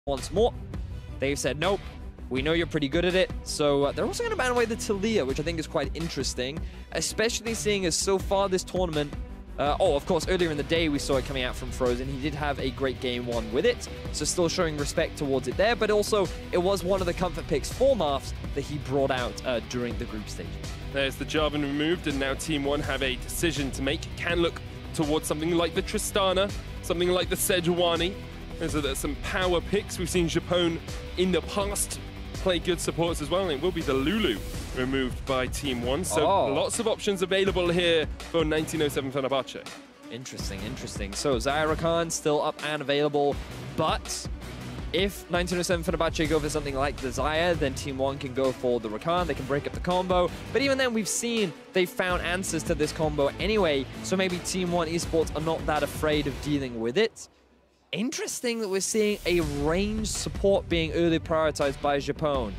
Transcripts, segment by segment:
once more. They've said, nope, we know you're pretty good at it. So they're also going to ban away the Talia, which I think is quite interesting, especially seeing as so far this tournament, of course, earlier in the day, we saw it coming out from Frozen. He did have a great game one with it, so still showing respect towards it there, but also it was one of the comfort picks for Marfs that he brought out during the group stages. There's the Jarvan removed, and now Team One have a decision to make. Can look towards something like the Tristana, something like the Sejuani. There's some power picks. We've seen Japone in the past play good supports as well, and it will be the Lulu removed by Team One. So lots of options available here for 1907 Fenerbahçe. Interesting, interesting. So Zyra Rakan still up and available, but if 1907 Fenerbahçe go for something like the Zyra, then Team One can go for the Rakan. They can break up the combo. But even then, we've seen they've found answers to this combo anyway, so maybe Team One eSports are not that afraid of dealing with it. Interesting that we're seeing a range support being early prioritized by Japone.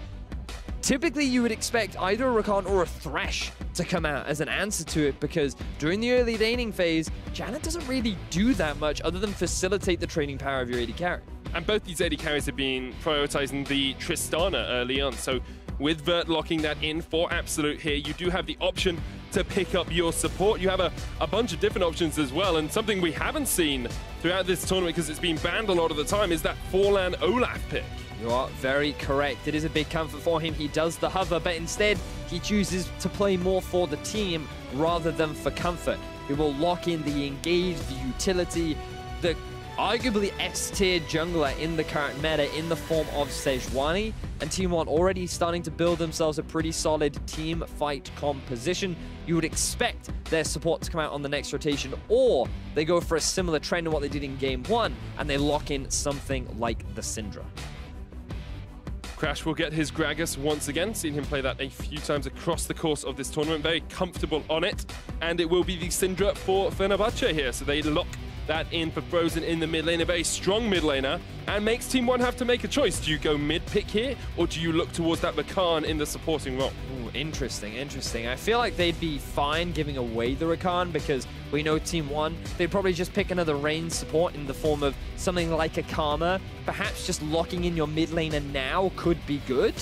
Typically, you would expect either a Rakan or a Thresh to come out as an answer to it, because during the early laning phase, Janna doesn't really do that much other than facilitate the trading power of your AD carry. And both these AD carries have been prioritizing the Tristana early on, so with Vert locking that in for Absolute here, you do have the option to pick up your support. You have a bunch of different options as well, and something we haven't seen throughout this tournament, because it's been banned a lot of the time, is that Forlan Olaf pick. You are very correct. It is a big comfort for him. He does the hover, but instead he chooses to play more for the team rather than for comfort. He will lock in the engage, the utility, the arguably S-tier jungler in the current meta in the form of Sejuani, and Team One already starting to build themselves a pretty solid team fight composition. You would expect their support to come out on the next rotation, or they go for a similar trend to what they did in Game 1, and they lock in something like the Syndra. Crash will get his Gragas once again. Seen him play that a few times across the course of this tournament. Very comfortable on it, and it will be the Syndra for Fenerbahçe here, so they lock that in for Frozen in the mid lane, a very strong mid laner, and makes Team One have to make a choice. Do you go mid pick here, or do you look towards that Rakan in the supporting role? Ooh, interesting, interesting. I feel like they'd be fine giving away the Rakan, because we know Team One, they'd probably just pick another range support in the form of something like a Karma. Perhaps just locking in your mid laner now could be good.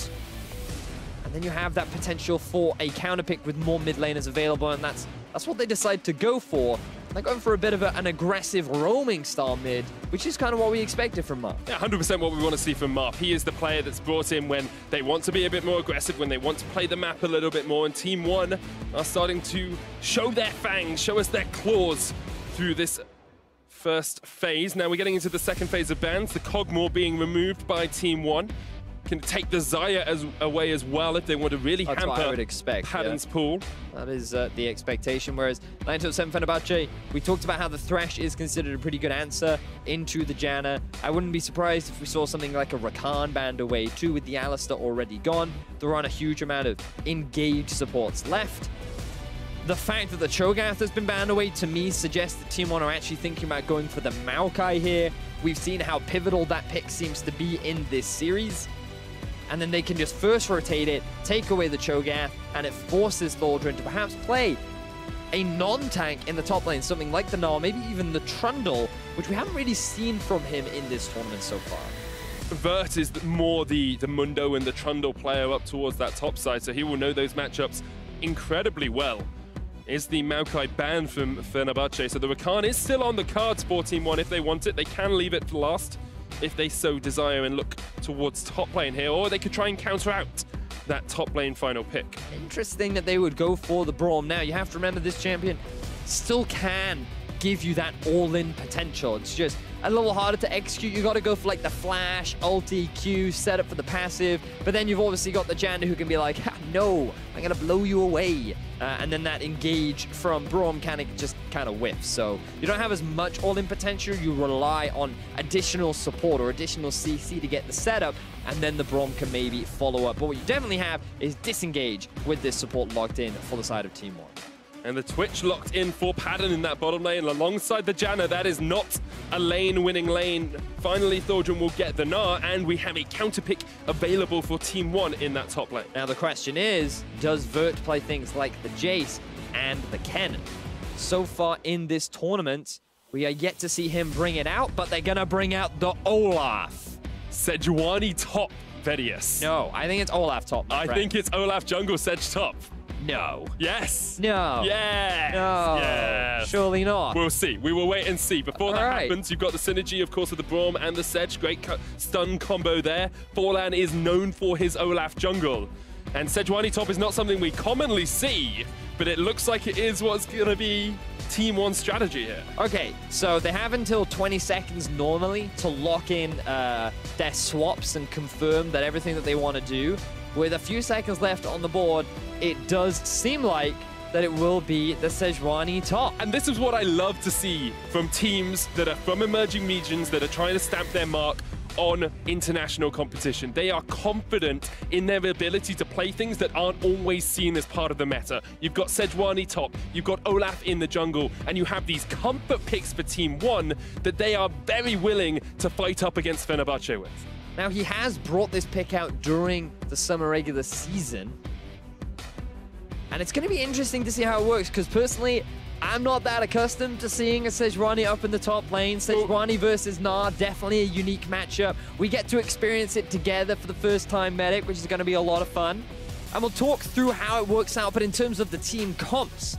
And then you have that potential for a counter pick with more mid laners available, and that's what they decide to go for. They're going for a bit of an aggressive roaming style mid, which is kind of what we expected from Marf. Yeah, 100% what we want to see from Marf. He is the player that's brought in when they want to be a bit more aggressive, when they want to play the map a little bit more, and Team One are starting to show their fangs, show us their claws through this first phase. Now we're getting into the second phase of bans, the Kog'Maw being removed by Team One. Can take the Zyra away as well if they want to really hamper what I would expect, Pattern's pool. That is the expectation, whereas 1907 Fenerbahçe, we talked about how the Thresh is considered a pretty good answer into the Janna. I wouldn't be surprised if we saw something like a Rakan banned away too, with the Alistar already gone. There aren't a huge amount of engaged supports left. The fact that the Cho'Gath has been banned away, to me, suggests that Team One are actually thinking about going for the Maokai here. We've seen how pivotal that pick seems to be in this series. And then they can just first rotate it, take away the Cho'Gath, and it forces Thorndrin to perhaps play a non-tank in the top lane, something like the Gnar, maybe even the Trundle, which we haven't really seen from him in this tournament so far. Vert is more the Mundo and the Trundle player up towards that top side, so he will know those matchups incredibly well. Is the Maokai banned from Fenerbahçe, so the Rakan is still on the cards for Team One if they want it. They can leave it for last if they so desire and look towards top lane here, or they could try and counter out that top lane final pick. Interesting that they would go for the Braum. Now, you have to remember this champion still can give you that all-in potential. It's just a little harder to execute. You got to go for like the flash, ulti, Q, set up for the passive, but then you've obviously got the Janna who can be like, no, I'm going to blow you away. And then that engage from Braum just kind of whiffs. So you don't have as much all-in potential. You rely on additional support or additional CC to get the setup, and then the Braum can maybe follow up. But what you definitely have is disengage with this support locked in for the side of Team One. And the Twitch locked in for Pattern in that bottom lane alongside the Janna. That is not a lane-winning lane. Finally, Thorndrin will get the Gnar, and we have a counter pick available for Team One in that top lane. Now the question is, does Vert play things like the Jace and the Kennen? So far in this tournament, we are yet to see him bring it out, but they're gonna bring out the Olaf. Sejuani top, Vedius. No, I think it's Olaf top. I think it's Olaf jungle, Sej top. No. Yes. No. Yes. No. Yes. Surely not. We'll see. We will wait and see. Before that happens, you've got the synergy, of course, of the Braum and the Sej. Great stun combo there. Forlan is known for his Olaf jungle. And Sejuani top is not something we commonly see, but it looks like it is what's going to be Team One's strategy here. Okay, so they have until 20 seconds normally to lock in their swaps and confirm that everything that they want to do. With a few seconds left on the board, it does seem like that it will be the Sejuani top. And this is what I love to see from teams that are from emerging regions that are trying to stamp their mark on international competition. They are confident in their ability to play things that aren't always seen as part of the meta. You've got Sejuani top, you've got Olaf in the jungle, and you have these comfort picks for Team One that they are very willing to fight up against Fenerbahçe with. Now, he has brought this pick out during the summer regular season. And it's going to be interesting to see how it works, because personally, I'm not that accustomed to seeing a Sejuani up in the top lane. Sejuani versus Gnar, definitely a unique matchup. We get to experience it together for the first time, Medic, which is going to be a lot of fun. And we'll talk through how it works out, but in terms of the team comps,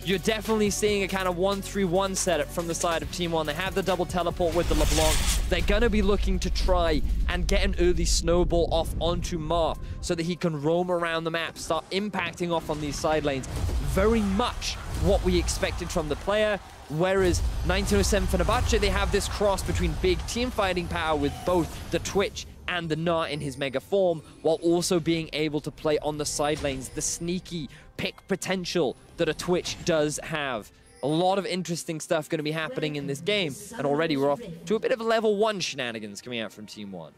you're definitely seeing a kind of 1-3-1 setup from the side of Team One. They have the double teleport with the LeBlanc. They're going to be looking to try and get an early snowball off onto Marth so that he can roam around the map, start impacting off on these side lanes. Very much what we expected from the player. Whereas 1907 Fenerbahçe, they have this cross between big team fighting power with both the Twitch and the Gnar in his mega form, while also being able to play on the side lanes, the sneaky pick potential that a Twitch does have. A lot of interesting stuff going to be happening in this game, and already we're off to a bit of a level 1 shenanigans coming out from Team One.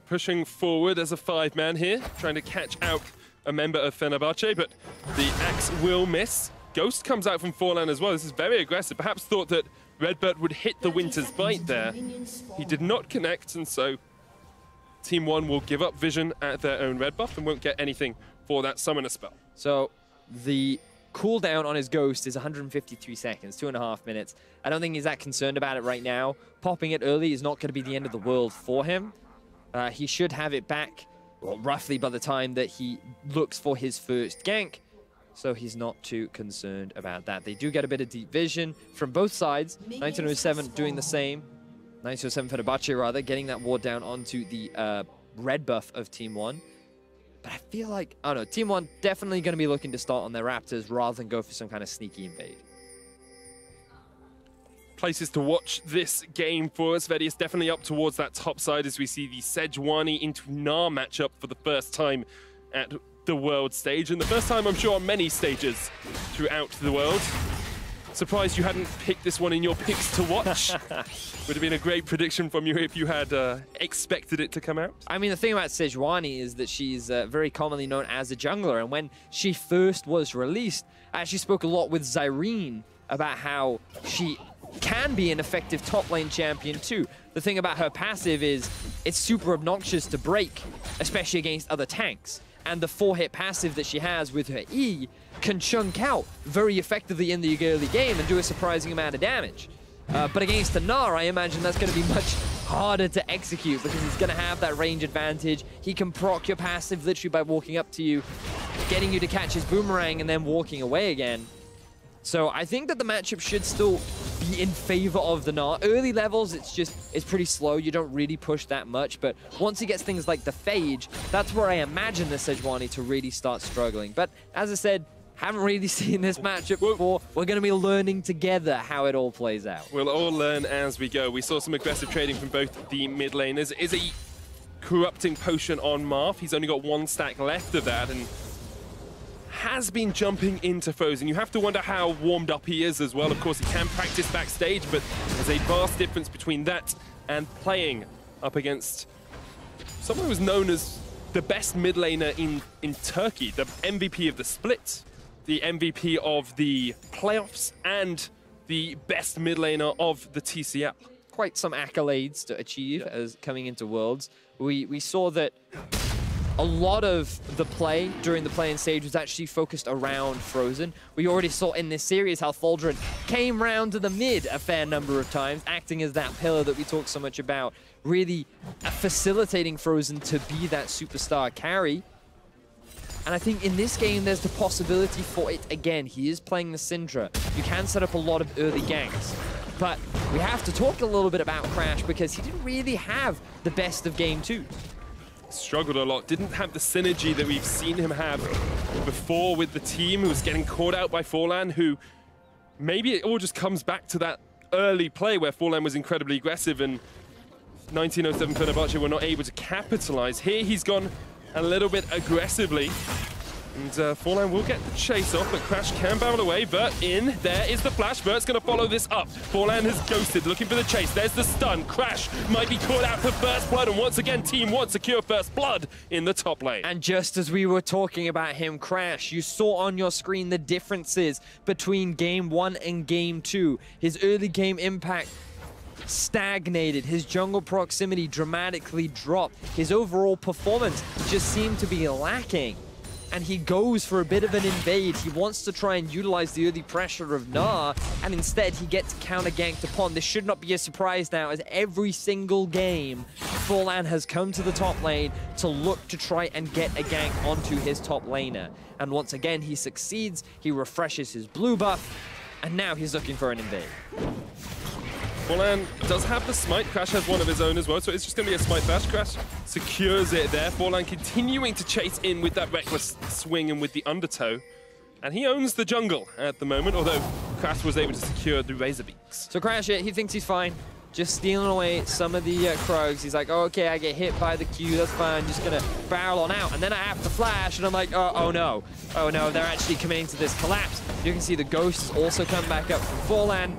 Pushing forward as a 5-man here, trying to catch out a member of Fenerbahçe, but the axe will miss. Ghost comes out from Forlan as well. This is very aggressive. Perhaps thought that Redbird would hit the Winter's Bite there. He did not connect, and so Team One will give up vision at their own red buff and won't get anything for that summoner spell. So the cooldown on his Ghost is 153 seconds, 2.5 minutes. I don't think he's that concerned about it right now. Popping it early is not going to be the end of the world for him. He should have it back, well, roughly by the time that he looks for his first gank. So he's not too concerned about that. They do get a bit of deep vision from both sides. 1907 doing the same. 1907 Fenerbahçe, rather, getting that ward down onto the red buff of Team One. But I feel like, I don't know, Team One definitely going to be looking to start on their Raptors rather than go for some kind of sneaky invade. Places to watch this game for us. Vedi is definitely up towards that top side as we see the Sejuani into Gnar matchup for the first time at the world stage, and the first time, I'm sure, on many stages throughout the world. Surprised you hadn't picked this one in your picks to watch. Would have been a great prediction from you if you had expected it to come out. I mean, the thing about Sejuani is that she's very commonly known as a jungler, and when she first was released, I actually spoke a lot with Zyrene about how she can be an effective top lane champion too. The thing about her passive is it's super obnoxious to break, especially against other tanks. And the 4-hit passive that she has with her E can chunk out very effectively in the early game and do a surprising amount of damage. But against the Gnar, I imagine that's going to be much harder to execute because he's going to have that range advantage. He can proc your passive literally by walking up to you, getting you to catch his boomerang and then walking away again. So I think that the matchup should still be in favor of the Gnar. Early levels, it's pretty slow. You don't really push that much. But once he gets things like the Phage, that's where I imagine the Sejuani to really start struggling. But as I said, haven't really seen this matchup before. We're going to be learning together how it all plays out. We'll all learn as we go. We saw some aggressive trading from both the mid laners. Is a corrupting potion on Marth. He's only got 1 stack left of that, and has been jumping into Frozen. You have to wonder how warmed up he is as well. Of course, he can practice backstage, but there's a vast difference between that and playing up against someone who was known as the best mid laner in Turkey, the MVP of the split, the MVP of the playoffs, and the best mid laner of the TCL. Quite some accolades to achieve as coming into Worlds. We saw that a lot of the play during the play-in stage was actually focused around Frozen. We already saw in this series how Faldron came round to the mid a fair number of times, acting as that pillar that we talk so much about, really facilitating Frozen to be that superstar carry. And I think in this game, there's the possibility for it again. He is playing the Syndra. You can set up a lot of early ganks. But we have to talk a little bit about Crash because he didn't really have the best of game 2. Struggled a lot, didn't have the synergy that we've seen him have before with the team, who was getting caught out by Forlan, who maybe it all just comes back to that early play where Forlan was incredibly aggressive and 1907 Fenerbahçe were not able to capitalize. Here he's gone a little bit aggressively. And Forlan will get the chase off, but Crash can barrel away. Vert in, there is the flash. Vert's going to follow this up. Forlan has ghosted, looking for the chase. There's the stun. Crash might be caught out for first blood, and once again, Team 1 secure first blood in the top lane. And just as we were talking about him, Crash, you saw on your screen the differences between game 1 and game 2. His early game impact stagnated, his jungle proximity dramatically dropped, his overall performance just seemed to be lacking. And he goes for a bit of an invade. He wants to try and utilize the early pressure of Gnar, and instead he gets counter-ganked upon. This should not be a surprise now, as every single game, Forlan has come to the top lane to look to try and get a gank onto his top laner. And once again, he succeeds, he refreshes his blue buff, and now he's looking for an invade. Forlan does have the smite. Crash has one of his own as well, so it's just going to be a smite dash. Crash secures it there. Forlan continuing to chase in with that reckless swing and with the undertow. And he owns the jungle at the moment, although Crash was able to secure the Razor Beaks. So Crash, he thinks he's fine. Just stealing away some of the Krogs. He's like, oh, okay, I get hit by the Q, that's fine. Just going to barrel on out. And then I have to flash, and I'm like, oh no. Oh no, they're actually committing to this collapse. You can see the ghosts also come back up from Forlan.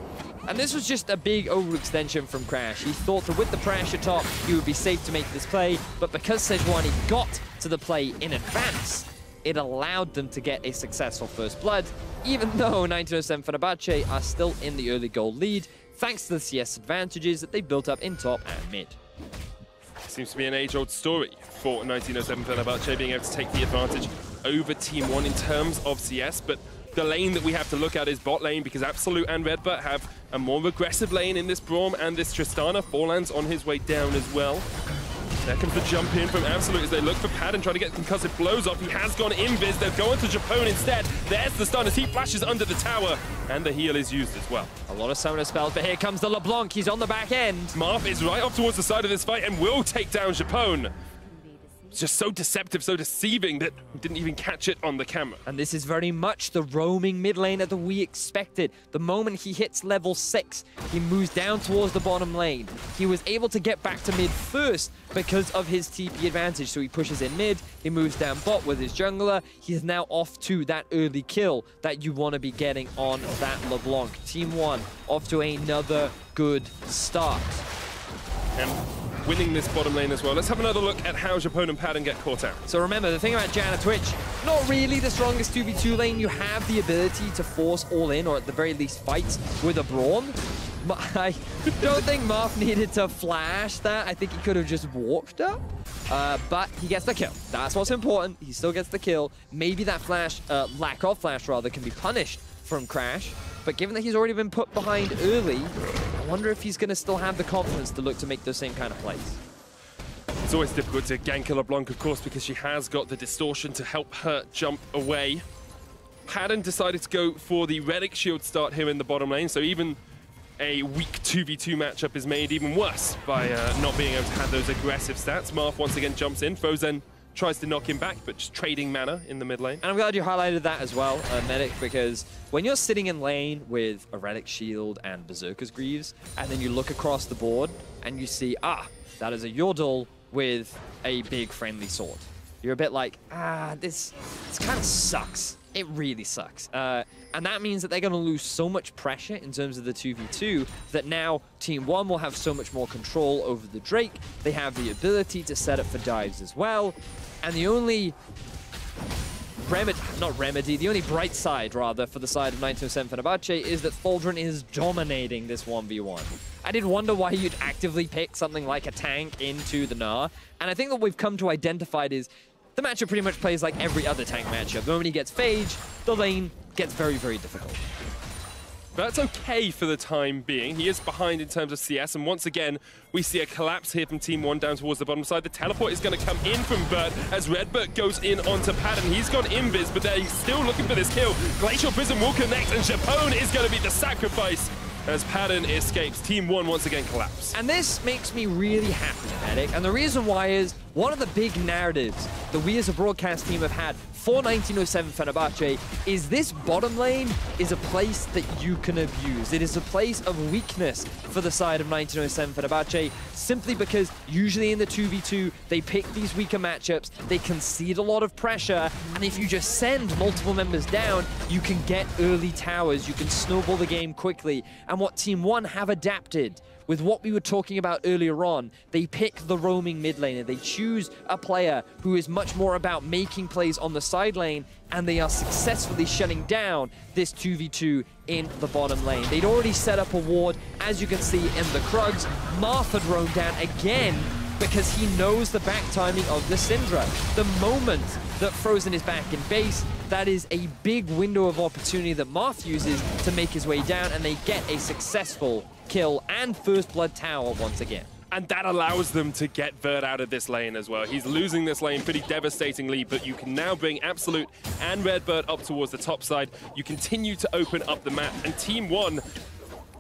And this was just a big overextension from Crash. He thought that with the pressure top, he would be safe to make this play, but because Sejuani got to the play in advance, it allowed them to get a successful first blood, even though 1907 Fenerbahçe are still in the early goal lead, thanks to the CS advantages that they built up in top and mid. Seems to be an age-old story for 1907 Fenerbahçe being able to take the advantage over Team 1 in terms of CS, but the lane that we have to look at is bot lane, because Absolute and Redbert have a more aggressive lane in this Braum and this Tristana. Forlan's on his way down as well. There comes the jump in from Absolute as they look for Pad and try to get concussive blows off. He has gone invis. They're going to Japone instead. There's the stun as he flashes under the tower, and the heal is used as well. A lot of summoner spells, but here comes the LeBlanc. He's on the back end. Marth is right off towards the side of this fight and will take down Japone. It's just so deceptive, so deceiving that we didn't even catch it on the camera. And this is very much the roaming mid laner that we expected. The moment he hits level 6, he moves down towards the bottom lane. He was able to get back to mid first because of his TP advantage. So he pushes in mid, he moves down bot with his jungler. He is now off to that early kill that you want to be getting on that LeBlanc. Team 1 off to another good start. And winning this bottom lane as well. Let's have another look at how Japone and Padden get caught out. So remember, the thing about Janna Twitch, not really the strongest 2v2 lane. You have the ability to force all in, or at the very least fights with a Braum. I don't think Marth needed to flash that. I think he could have just walked up. But he gets the kill. That's what's important. He still gets the kill. Maybe that flash, lack of flash rather, can be punished from Crash. But given that he's already been put behind early, I wonder if he's going to still have the confidence to look to make those same kind of plays. It's always difficult to gank a LeBlanc, of course, because she has got the distortion to help her jump away. Padden decided to go for the Relic Shield start here in the bottom lane, so even a weak 2v2 matchup is made even worse by not being able to have those aggressive stats. Marth once again jumps in. Frozen tries to knock him back, but just trading mana in the mid lane. And I'm glad you highlighted that as well, Medic, because when you're sitting in lane with a Relic Shield and Berserker's Greaves, and then you look across the board and you see, that is a Yordle with a big friendly sword. You're a bit like, this kind of sucks. It really sucks. And that means that they're going to lose so much pressure in terms of the 2v2 that now Team 1 will have so much more control over the Drake. They have the ability to set up for dives as well. And the only the only bright side, rather, for the side of 1907 Fenerbahçe is that Faldron is dominating this 1v1. I did wonder why you'd actively pick something like a tank into the Gnar. And I think what we've come to identify is the matchup pretty much plays like every other tank matchup. The moment he gets Phage, the lane gets very, very difficult. But that's okay for the time being. He is behind in terms of CS, and once again, we see a collapse here from Team 1 down towards the bottom side. The teleport is going to come in from Vert as Redbert goes in onto Padden. He's gone invis, but they're still looking for this kill. Glacial Prism will connect, and Japone is going to be the sacrifice as Padden escapes. Team 1 once again collapse. And this makes me really happy, Medic. And the reason why is one of the big narratives that we as a broadcast team have had for 1907 Fenerbahçe is this bottom lane is a place that you can abuse. It is a place of weakness for the side of 1907 Fenerbahçe, simply because usually in the 2v2, they pick these weaker matchups, they concede a lot of pressure, and if you just send multiple members down, you can get early towers, you can snowball the game quickly. And what Team 1 have adapted with what we were talking about earlier on, they pick the roaming mid laner. They choose a player who is much more about making plays on the side lane, and they are successfully shutting down this 2v2 in the bottom lane. They'd already set up a ward, as you can see in the Krugs. Marth had roamed down again because he knows the back timing of the Syndra. The moment that Frozen is back in base, that is a big window of opportunity that Marth uses to make his way down, and they get a successful kill and first blood tower once again. And that allows them to get Vert out of this lane as well. He's losing this lane pretty devastatingly, but you can now bring Absolute and Redbird up towards the top side. You continue to open up the map, and Team 1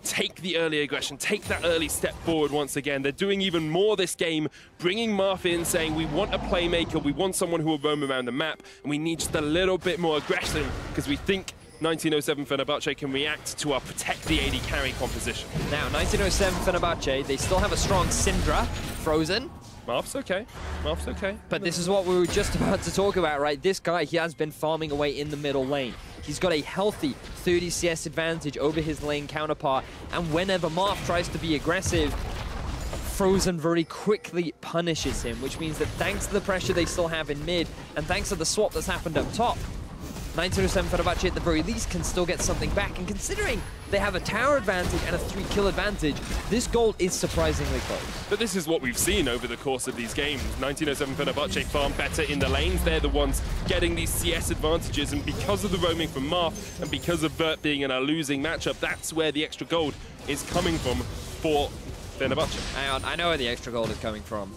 take the early aggression, take that early step forward once again. They're doing even more this game, bringing Marth in, saying we want a playmaker, we want someone who will roam around the map, and we need just a little bit more aggression because we think 1907 Fenerbahçe can react to our protect the AD carry composition. Now, 1907 Fenerbahçe, they still have a strong Syndra, Frozen. Marth's okay. Marth's okay. But this is what we were just about to talk about, right? This guy, he has been farming away in the middle lane. He's got a healthy 30 CS advantage over his lane counterpart, and whenever Marth tries to be aggressive, Frozen very quickly punishes him, which means that thanks to the pressure they still have in mid, and thanks to the swap that's happened up top, 1907 Fenerbahçe at the very least can still get something back, and considering they have a tower advantage and a 3-kill advantage, this goal is surprisingly close. But this is what we've seen over the course of these games. 1907 Fenerbahçe farm better in the lanes. They're the ones getting these CS advantages, and because of the roaming from Marth and because of Vert being in a losing matchup, that's where the extra gold is coming from for Fenerbahçe. Hang on, I know where the extra gold is coming from.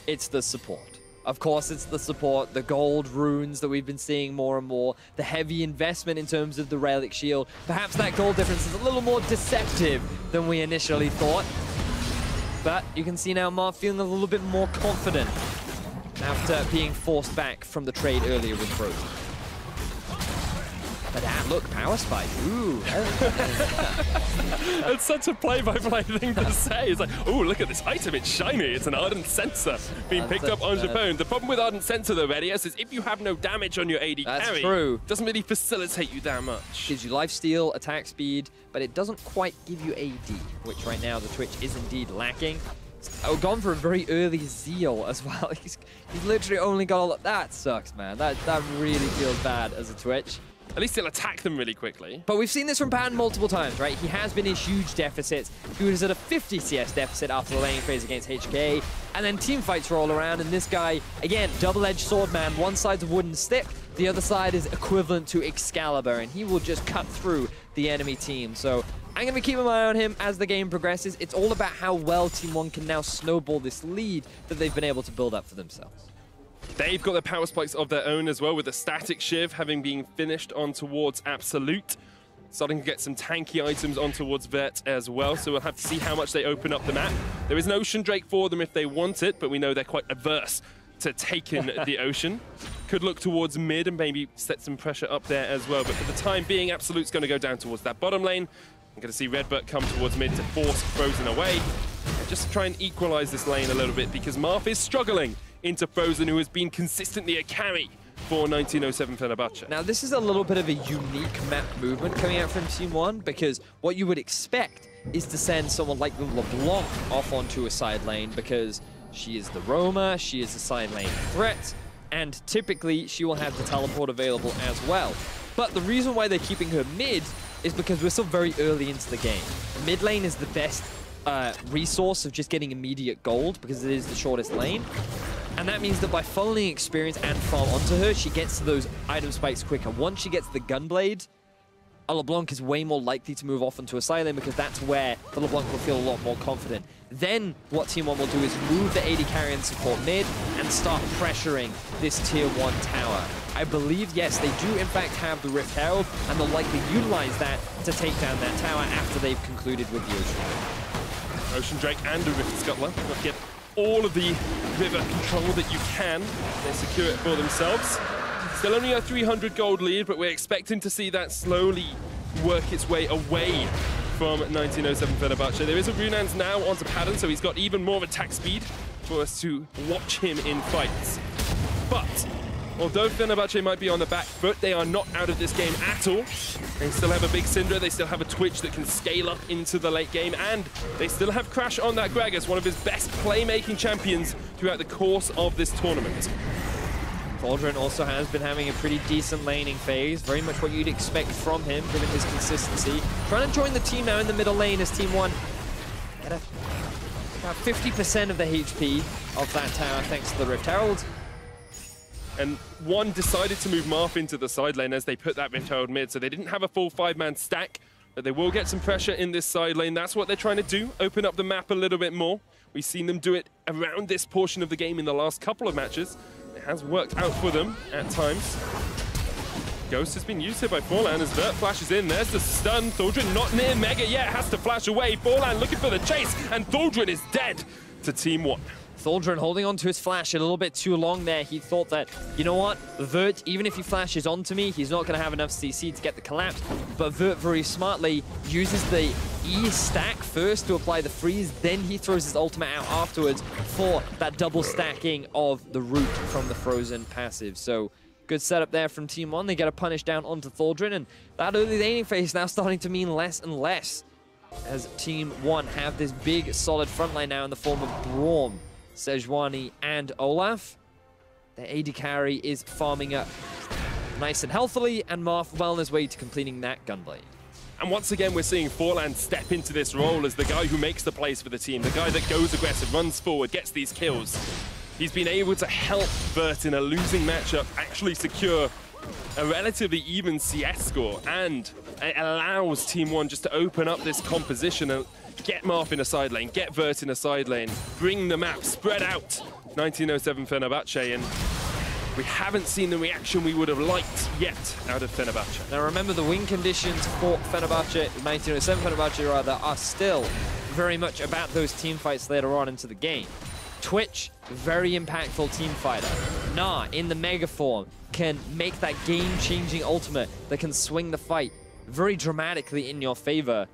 It's the support. Of course, it's the support, the gold runes that we've been seeing more and more, the heavy investment in terms of the relic shield. Perhaps that gold difference is a little more deceptive than we initially thought. But you can see now Marth feeling a little bit more confident after being forced back from the trade earlier with Frozen. But look, power spike. Ooh. It's such a play-by-play thing to say. It's like, oh, look at this item. It's shiny. It's an Ardent Sensor being picked up on Japone. The problem with Ardent Sensor, though, Redius, is if you have no damage on your AD carry, it doesn't really facilitate you that much. Gives you lifesteal, attack speed, but it doesn't quite give you AD, which right now the Twitch is indeed lacking. Gone for a very early Zeal as well. He's literally only got all of that. Sucks, man. That really feels bad as a Twitch. At least he'll attack them really quickly. But we've seen this from Padden multiple times, right? He has been in huge deficits. He was at a 50 CS deficit after the laning phase against HK. And then team fights roll around, and this guy, again, double-edged sword man. One side's a wooden stick, the other side is equivalent to Excalibur, and he will just cut through the enemy team. So I'm going to be keeping my eye on him as the game progresses. It's all about how well Team 1 can now snowball this lead that they've been able to build up for themselves. They've got their power spikes of their own as well, with the Static Shiv having been finished on towards Absolute. Starting to get some tanky items on towards Vert as well, so we'll have to see how much they open up the map. There is an Ocean Drake for them if they want it, but we know they're quite averse to taking the Ocean. Could look towards mid and maybe set some pressure up there as well, but for the time being, Absolute's going to go down towards that bottom lane. I'm going to see Redbert come towards mid to force Frozen away, and just try and equalize this lane a little bit, because Marth is struggling into Frozen, who has been consistently a carry for 1907 Fenerbahçe. Now, this is a little bit of a unique map movement coming out from Team 1, because what you would expect is to send someone like the LeBlanc off onto a side lane, because she is the roamer, she is a side lane threat, and typically she will have the teleport available as well. But the reason why they're keeping her mid is because we're still very early into the game. Mid lane is the best resource of just getting immediate gold, because it is the shortest lane. And that means that by funneling experience and farm onto her, she gets to those item spikes quicker. Once she gets the Gunblade, a LeBlanc is way more likely to move off into a side lane because that's where the LeBlanc will feel a lot more confident. Then what Team 1 will do is move the AD carry and support mid and start pressuring this tier 1 tower. I believe, yes, they do in fact have the Rift Herald, and they'll likely utilize that to take down that tower after they've concluded with the Ocean. Ocean Drake and the Rift Scuttler will get all of the river control that you can. They secure it for themselves. Still only a 300 gold lead, but we're expecting to see that slowly work its way away from 1907 Fenerbahçe. There is a Runans now onto Pattern, so he's got even more attack speed for us to watch him in fights. But although Fenerbahçe might be on the back foot, they are not out of this game at all. They still have a big Syndra, they still have a Twitch that can scale up into the late game, and they still have Crash on that Gragas, one of his best playmaking champions throughout the course of this tournament. Thaldrun also has been having a pretty decent laning phase, very much what you'd expect from him, given his consistency. Trying to join the team now in the middle lane as Team 1 get about 50% of the HP of that tower thanks to the Rift Herald. And One decided to move Marth into the side lane as they put that Rift Herald mid, so they didn't have a full 5-man stack, but they will get some pressure in this side lane. That's what they're trying to do, open up the map a little bit more. We've seen them do it around this portion of the game in the last couple of matches. It has worked out for them at times. Ghost has been used here by Forlan as Vert flashes in. There's the stun. Thaldrun not near Mega yet, has to flash away. Forlan looking for the chase, and Thaldrun is dead to Team 1. Thaldrun holding on to his flash a little bit too long there. He thought that, you know what, Vert, even if he flashes onto me, he's not going to have enough CC to get the collapse. But Vert very smartly uses the E stack first to apply the freeze, then he throws his ultimate out afterwards for that double stacking of the root from the frozen passive. So good setup there from Team 1. They get a punish down onto Thaldrun, and that early laning phase now starting to mean less and less as Team 1 have this big solid front line now in the form of Braum, Sejuani, and Olaf. The AD carry is farming up nice and healthily, and Marth well on his way to completing that Gunblade. And once again, we're seeing Forlan step into this role as the guy who makes the plays for the team, the guy that goes aggressive, runs forward, gets these kills. He's been able to help Vert in a losing matchup actually secure a relatively even CS score, and it allows Team 1 just to open up this composition and get Marth in a side lane, get Vert in a side lane, bring the map, spread out 1907 Fenerbahçe, and we haven't seen the reaction we would have liked yet out of Fenerbahçe. Now remember, the win conditions for Fenerbahçe, 1907 Fenerbahçe rather, are still very much about those team fights later on into the game. Twitch, very impactful team fighter. Nah, in the mega form, can make that game-changing ultimate that can swing the fight very dramatically in your favor.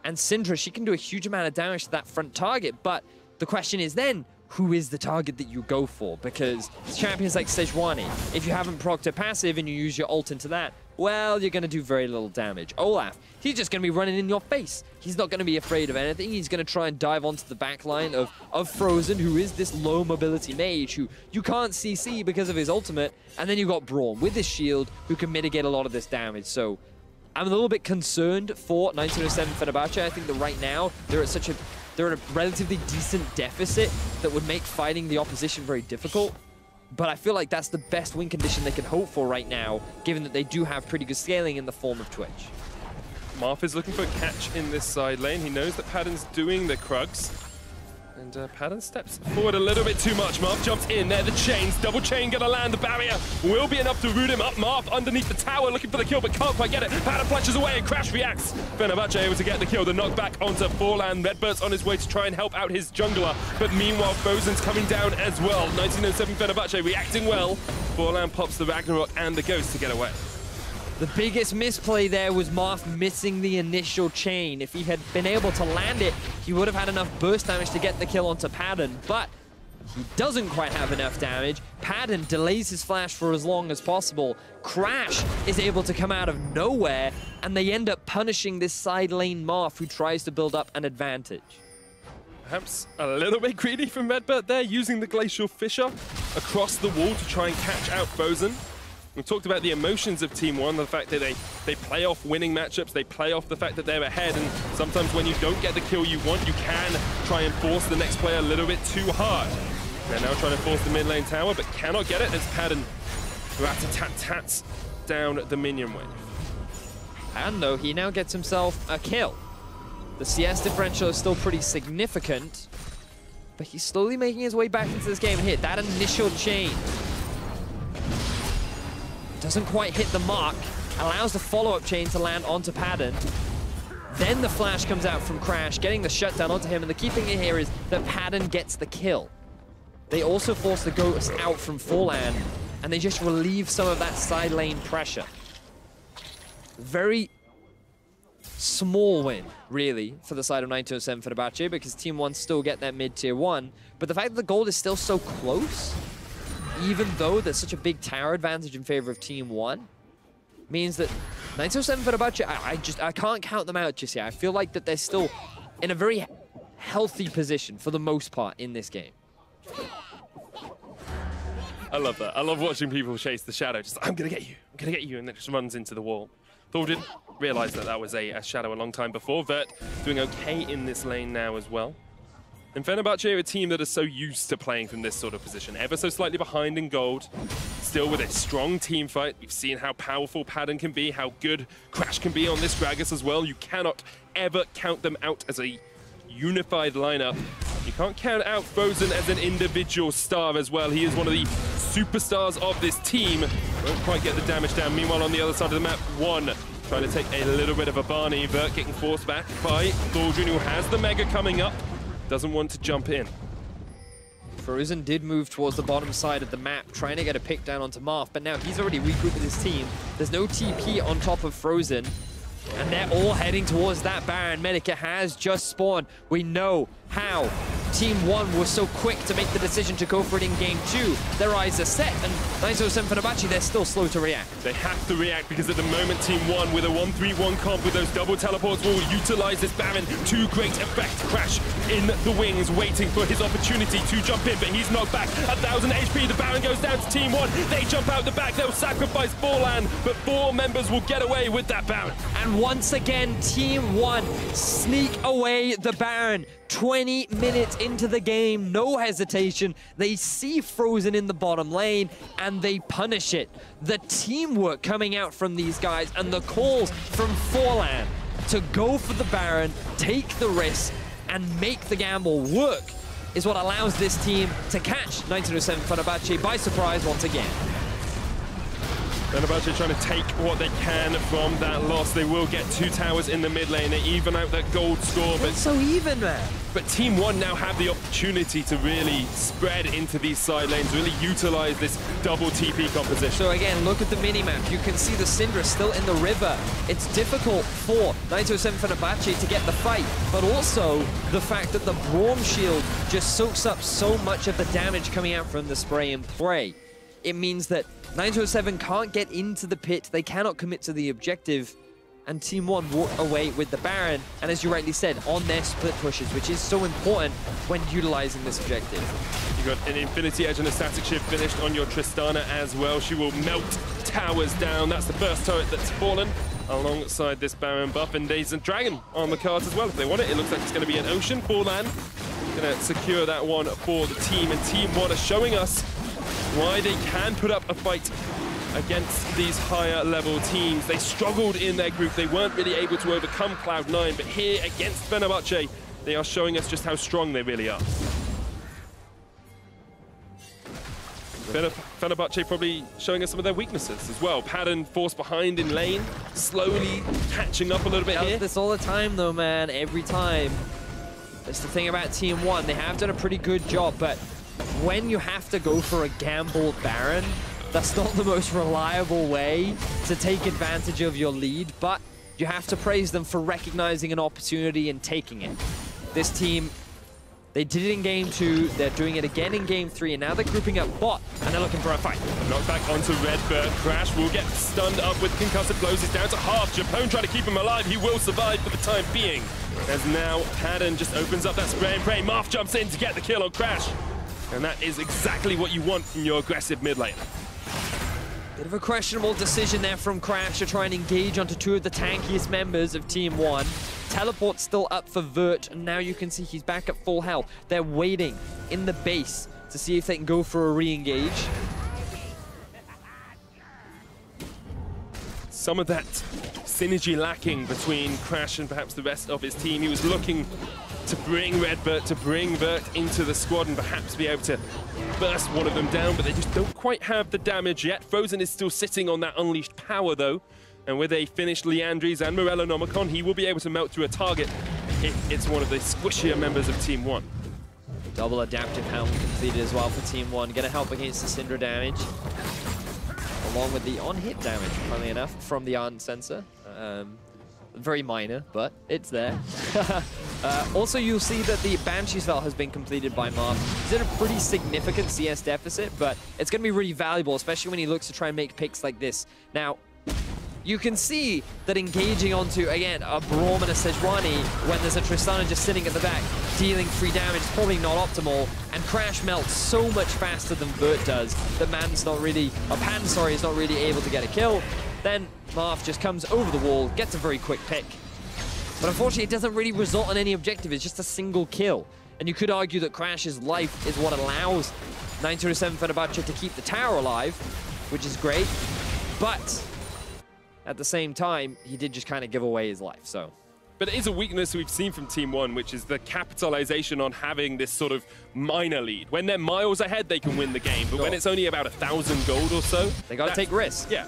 And Syndra, she can do a huge amount of damage to that front target, but the question is then, who is the target that you go for? Because champions like Sejuani, if you haven't procced a passive and you use your ult into that, well, you're going to do very little damage. Olaf, he's just going to be running in your face. He's not going to be afraid of anything. He's going to try and dive onto the back line of Frozen, who is this low mobility mage who you can't CC because of his ultimate. And then you've got Braum with his shield who can mitigate a lot of this damage. So I'm a little bit concerned for 1907 Fenerbahçe. I think that right now they're at a relatively decent deficit that would make fighting the opposition very difficult. But I feel like that's the best win condition they can hope for right now, given that they do have pretty good scaling in the form of Twitch. Marth is looking for a catch in this side lane. He knows that Pattern's doing the Krugs. And Pattern steps forward a little bit too much. Marth jumps in there, the chains, double chain gonna land. The barrier will be enough to root him up. Marth underneath the tower looking for the kill, but can't quite get it. Pattern flashes away and Crash reacts. Fenerbahçe able to get the kill. The knockback onto Forlan. Redbird's on his way to try and help out his jungler, but meanwhile Frozen's coming down as well. 1907 Fenerbahçe reacting well. Forlan pops the Ragnarok and the Ghost to get away. The biggest misplay there was Marth missing the initial chain. If he had been able to land it, he would have had enough burst damage to get the kill onto Pattern, but he doesn't quite have enough damage. Pattern delays his flash for as long as possible. Crash is able to come out of nowhere, and they end up punishing this side lane Marth, who tries to build up an advantage. Perhaps a little bit greedy from Redbird there, using the Glacial Fissure across the wall to try and catch out Frozen. We talked about the emotions of Team 1, the fact that they play off winning matchups, they play off the fact that they're ahead, and sometimes when you don't get the kill you want, you can try and force the next player a little bit too hard. They're now trying to force the mid lane tower, but cannot get it as Padden rat-a-tat-tats down the minion wave. And though, he now gets himself a kill. The CS differential is still pretty significant, but he's slowly making his way back into this game here. That initial chain doesn't quite hit the mark, allows the follow-up chain to land onto Padden. Then the flash comes out from Crash, getting the shutdown onto him, and the key thing here is that Padden gets the kill. They also force the Ghost out from Forlan, and they just relieve some of that side lane pressure. Very small win, really, for the side of 927 Fenerbahçe, because Team 1 still get that mid-tier 1. But the fact that the gold is still so close, even though there's such a big tower advantage in favor of Team 1, means that 927 Fenerbahçe, I can't count them out just yet. I feel like that they're still in a very healthy position for the most part in this game. I love that. I love watching people chase the shadow. Just, I'm going to get you. I'm going to get you. And then just runs into the wall. Thor didn't realize that that was a shadow a long time before. Vert doing okay in this lane now as well. And Fenerbahçe are a team that is so used to playing from this sort of position. Ever so slightly behind in gold. Still with a strong team fight. We've seen how powerful Padden can be, how good Crash can be on this Gragas as well. You cannot ever count them out as a unified lineup. You can't count out Frozen as an individual star as well. He is one of the superstars of this team. Won't quite get the damage down. Meanwhile, on the other side of the map, One trying to take a little bit of a Barney. Vert getting forced back by Thorjun, who has the Mega coming up. Doesn't want to jump in. Frozen did move towards the bottom side of the map, trying to get a pick down onto Marth, but now he's already regrouped with his team. There's no TP on top of Frozen, and they're all heading towards that Baron. Medica has just spawned. We know how Team 1 was so quick to make the decision to go for it in Game 2. Their eyes are set, and 927 Fenerbahçe, they're still slow to react. They have to react because at the moment Team 1 with a 1-3-1 comp with those double teleports will utilize this Baron to great effect. Crash in the wings, waiting for his opportunity to jump in, but he's knocked back. 1,000 HP, the Baron goes down to Team 1. They jump out the back, they'll sacrifice Forlan, but 4 members will get away with that Baron. And once again, Team 1 sneak away the Baron. 20 minutes into the game, no hesitation. They see Frozen in the bottom lane, and they punish it. The teamwork coming out from these guys, and the calls from Forlan to go for the Baron, take the risk, and make the gamble work is what allows this team to catch 927 Fenerbahçe by surprise once again. Fenerbahçe trying to take what they can from that loss. They will get 2 towers in the mid lane. They even out that gold score. But it's so even, man. But Team 1 now have the opportunity to really spread into these side lanes, really utilize this double TP composition. So again, look at the minimap. You can see the Syndra still in the river. It's difficult for 927 Fenerbahçe to get the fight, but also the fact that the Braum shield just soaks up so much of the damage coming out from the spray and pray. It means that 927 can't get into the pit, they cannot commit to the objective, and Team 1 walk away with the Baron, and as you rightly said, on their split pushes, which is so important when utilizing this objective. You've got an Infinity Edge and a Static Shift finished on your Tristana as well. She will melt towers down. That's the first turret that's fallen alongside this Baron buff, and there's a Dragon on the cards as well if they want it. It looks like it's going to be an Ocean. Forlan going to secure that one for the team, and Team 1 are showing us why they can put up a fight against these higher level teams. They struggled in their group. They weren't really able to overcome Cloud9, but here against Fenerbahçe, they are showing us just how strong they really are. Fenerbahçe probably showing us some of their weaknesses as well. Padden forced behind in lane, slowly catching up a little bit here. Does this all the time though, man, every time. That's the thing about Team 1. They have done a pretty good job, but when you have to go for a gambled Baron, that's not the most reliable way to take advantage of your lead, but you have to praise them for recognizing an opportunity and taking it. This team, they did it in Game 2, they're doing it again in Game 3, and now they're grouping up bot, and they're looking for a fight. Knocked back onto Redbird. Crash will get stunned up with concussive blows. He's down to half. Japone trying to keep him alive. He will survive for the time being. As now Padden just opens up that spray and pray. Marth jumps in to get the kill on Crash. And that is exactly what you want from your aggressive mid lane. Bit of a questionable decision there from Crash to try and engage onto 2 of the tankiest members of Team 1. Teleport still up for Vert, and now you can see he's back at full health. They're waiting in the base to see if they can go for a re-engage. Some of that synergy lacking between Crash and perhaps the rest of his team. He was looking to bring Redbird, to bring Vert into the squad and perhaps be able to burst one of them down, but they just don't quite have the damage yet. Frozen is still sitting on that unleashed power though, and with a finished Leandries and Morellonomicon, he will be able to melt through a target if it's one of the squishier members of Team 1. Double adaptive helm completed as well for Team 1. Gonna help against the Syndra damage, along with the on-hit damage, funnily enough, from the Ardent Sensor. Very minor, but it's there. Also, you'll see that the Banshee's Vel has been completed by Marv. He's in a pretty significant CS deficit, but it's going to be really valuable, especially when he looks to try and make picks like this. Now, you can see that engaging onto, again, a Braum and a Sejuani when there's a Tristana just sitting at the back, dealing free damage, is probably not optimal. And Crash melts so much faster than Vert does that Pan's not really able to get a kill. Then Marv just comes over the wall, gets a very quick pick. But unfortunately, it doesn't really result in any objective. It's just a single kill. And you could argue that Crash's life is what allows 1907 Fenerbahçe to keep the tower alive, which is great. But at the same time, he did just kind of give away his life, so. But it is a weakness we've seen from Team 1, which is the capitalization on having this sort of minor lead. When they're miles ahead, they can win the game. But when it's only about 1,000 gold or so, they got to take risks. Yeah.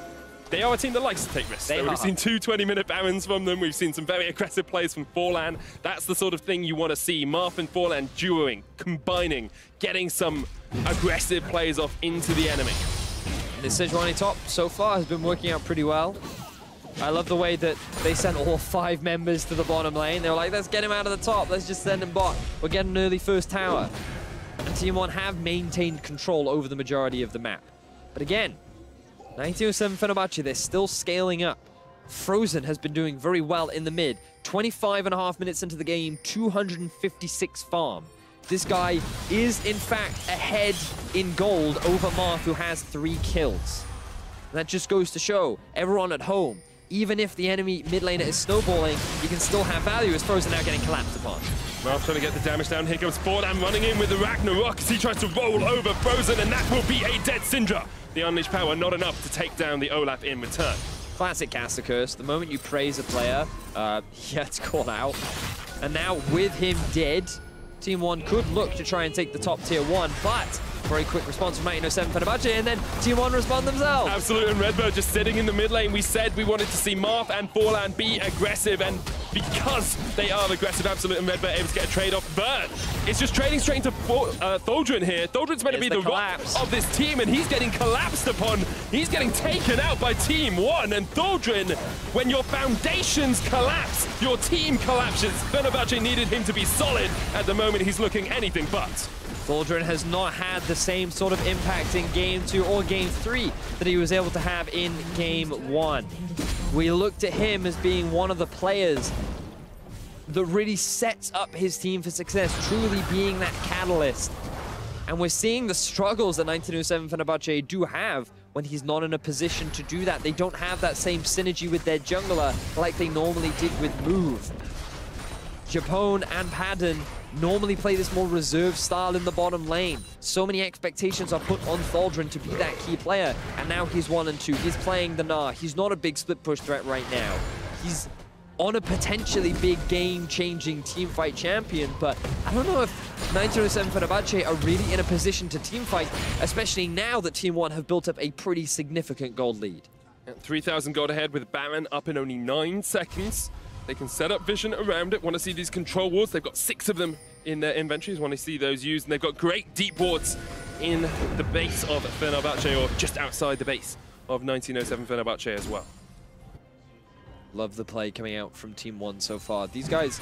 They are a team that likes to take risks. We've seen 2 20-minute Barons from them. We've seen some very aggressive plays from Forlan. That's the sort of thing you want to see. Marth and Forlan duoing, combining, getting some aggressive plays off into the enemy. And this Sejuani top so far has been working out pretty well. I love the way that they sent all 5 members to the bottom lane. They were like, let's get him out of the top. Let's just send him bot. We're getting an early first tower. And Team 1 have maintained control over the majority of the map. But again, 1907 Fenerbahçe, they're still scaling up. Frozen has been doing very well in the mid. 25.5 minutes into the game, 256 farm. This guy is, in fact, ahead in gold over Marth, who has 3 kills. And that just goes to show everyone at home, even if the enemy mid laner is snowballing, you can still have value as Frozen now getting collapsed upon. Marth trying to get the damage down. Here comes Forlan running in with the Ragnarok as he tries to roll over Frozen, and that will be a dead Syndra. The unleashed power not enough to take down the Olaf in return. Classic caster curse. The moment you praise a player, he gets caught out. And now with him dead, Team 1 could look to try and take the top tier 1, but very quick response from 1907 Fenerbahçe, and then Team 1 respond themselves. Absolute, and Redbird just sitting in the mid lane. We said we wanted to see Marth and Forlan be aggressive, and because they are aggressive, Absolute and Redbird able to get a trade-off. Vert is just trading straight into Tholdren here. Tholdren's meant to be the rock of this team, and he's getting collapsed upon. He's getting taken out by Team 1, and Tholdren, when your foundations collapse, your team collapses. Fenerbahçe needed him to be solid. At the moment, he's looking anything but. Tholdren has not had the same sort of impact in Game 2 or Game 3 that he was able to have in Game 1. We looked at him as being one of the players that really sets up his team for success, truly being that catalyst. And we're seeing the struggles that 1907 Fenerbahçe do have when he's not in a position to do that. They don't have that same synergy with their jungler like they normally did with Move. Japone and Padden normally play this more reserved style in the bottom lane. So many expectations are put on Tholdren to be that key player, and now he's 1 and 2. He's playing the Gnar. He's not a big split push threat right now. He's on a potentially big game-changing teamfight champion, but I don't know if 1907 Fenerbahçe are really in a position to teamfight, especially now that Team 1 have built up a pretty significant gold lead. 3,000 gold ahead with Baron up in only 9 seconds. They can set up vision around it. Want to see these control wards. They've got 6 of them in their inventories. Want to see those used. And they've got great deep wards in the base of Fenerbahçe, or just outside the base of 1907 Fenerbahçe as well. Love the play coming out from Team 1 so far. These guys,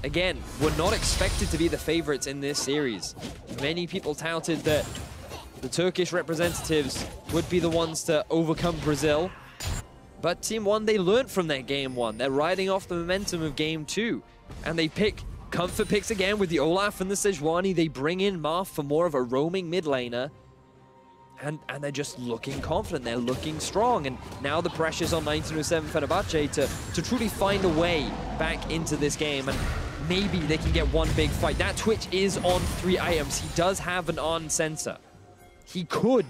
again, were not expected to be the favorites in this series. Many people touted that the Turkish representatives would be the ones to overcome Brazil. But Team 1, they learned from their Game 1. They're riding off the momentum of Game 2. And they pick comfort picks again with the Olaf and the Sejuani. They bring in Marth for more of a roaming mid laner. And they're just looking confident. They're looking strong. And now the pressure's on 1907 Fenerbahçe to truly find a way back into this game. And maybe they can get one big fight. That Twitch is on 3 items. He does have an on sensor. He could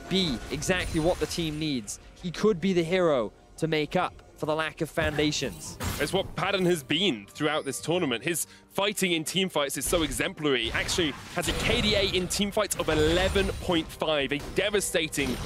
be exactly what the team needs. He could be the hero to make up for the lack of foundations. It's what Padden has been throughout this tournament. His fighting in team fights is so exemplary. Actually has a KDA in team fights of 11.5, a devastating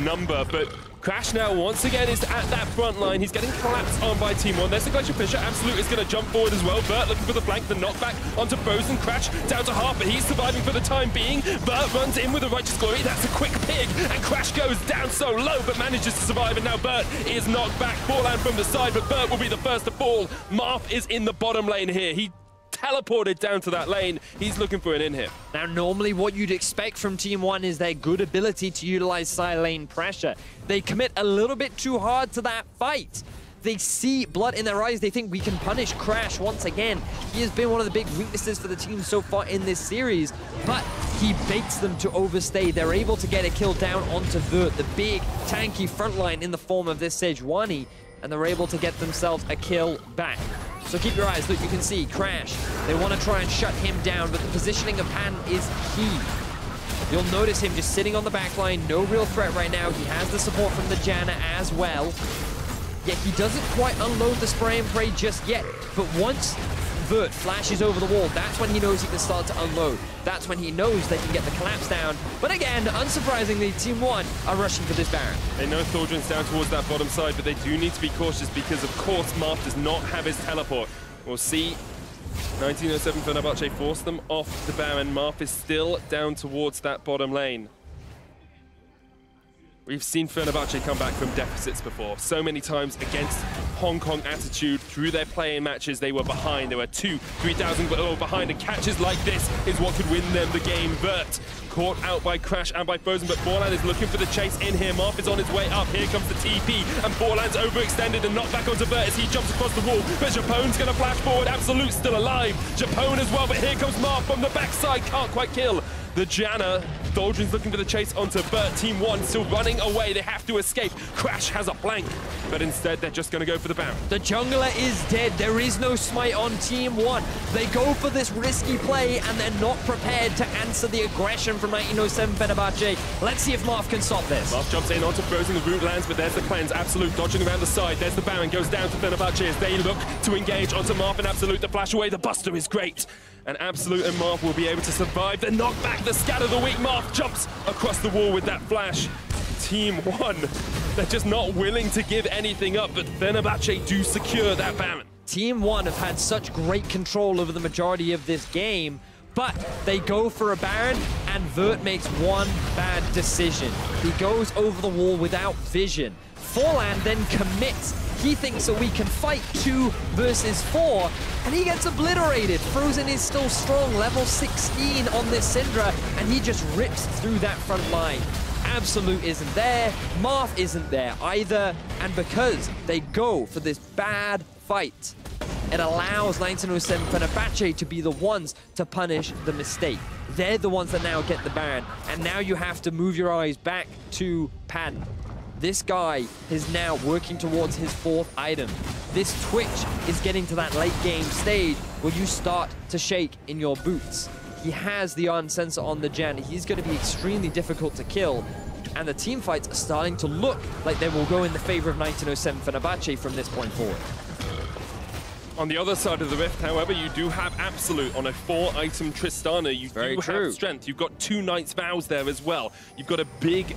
number. But Crash now once again is at that front line. He's getting collapsed on by Team 1. There's the Glacier Fisher. Absolute is going to jump forward as well. Bert looking for the flank, the knockback onto Frozen. Crash down to half, but he's surviving for the time being. Bert runs in with a Righteous Glory. That's a quick pig, and Crash goes down so low, but manages to survive. And now Bert is knocked back. Forehand from the side, but Bert will be the first to fall. Marth is in the bottom lane here. He teleported down to that lane. He's looking for an in-hit. Now, normally what you'd expect from Team 1 is their good ability to utilize side lane pressure. They commit a little bit too hard to that fight. They see blood in their eyes. They think we can punish Crash once again. He has been one of the big weaknesses for the team so far in this series, but he baits them to overstay. They're able to get a kill down onto Vert, the big tanky front line in the form of this Sejuani, and they're able to get themselves a kill back. So keep your eyes. Look, you can see Crash. They want to try and shut him down, but the positioning of Pan is key. You'll notice him just sitting on the back line. No real threat right now. He has the support from the Janna as well. Yet he doesn't quite unload the spray and pray just yet. But once Vert flashes over the wall, that's when he knows he can start to unload. That's when he knows they can get the collapse down. But again, unsurprisingly, Team 1 are rushing for this Baron. They know Thordrin's down towards that bottom side, but they do need to be cautious because, of course, Marth does not have his teleport. We'll see. 1907 Fenerbahçe force them off the Baron. Marth is still down towards that bottom lane. We've seen Fenerbahçe come back from deficits before. So many times against Hong Kong attitude. Through their play-in matches, they were behind. They were 2,000, 3,000 behind. And catches like this is what could win them the game. Vert caught out by Crash and by Frozen, but Borland is looking for the chase in here. Marth is on his way up. Here comes the TP, and Borland's overextended and knocked back onto Vert as he jumps across the wall. But Japone's going to flash forward. Absolute still alive. Japone as well, but here comes Marth from the backside. Can't quite kill the Janna. Thordrin's looking for the chase onto Bert. Team 1 still running away. They have to escape. Crash has a flank, but instead they're just going to go for the Baron. The jungler is dead. There is no smite on Team 1. They go for this risky play, and they're not prepared to answer the aggression from 1907 Fenerbahçe. Let's see if Marth can stop this. Marth jumps in onto Frozen. The root lands, but there's the cleanse. Absolute dodging around the side. There's the Baron. Goes down to Fenerbahçe as they look to engage onto Marth, and Absolute the flash away. The Buster is great. And Absolute and Marth will be able to survive the knockback, the scatter the weak. Marth jumps across the wall with that flash. Team 1, they're just not willing to give anything up, but Fenerbahçe do secure that Baron. Team 1 have had such great control over the majority of this game, but they go for a Baron, and Vert makes one bad decision. He goes over the wall without vision. Forlan then commits. He thinks that we can fight 2 versus 4, and he gets obliterated. Frozen is still strong, level 16 on this Syndra, and he just rips through that front line. Absolute isn't there, Marth isn't there either, and because they go for this bad fight, it allows 1907 Fenerbahçe to be the ones to punish the mistake. They're the ones that now get the Baron, and now you have to move your eyes back to Padden. This guy is now working towards his 4th item. This Twitch is getting to that late game stage where you start to shake in your boots. He has the on sensor on the Jan. He's going to be extremely difficult to kill. And the team fights are starting to look like they will go in the favor of 1907 Fenerbahçe from this point forward. On the other side of the rift, however, you do have Absolute on a 4-item Tristana. You do have strength. You've got 2 Knight's Vows there as well. You've got a big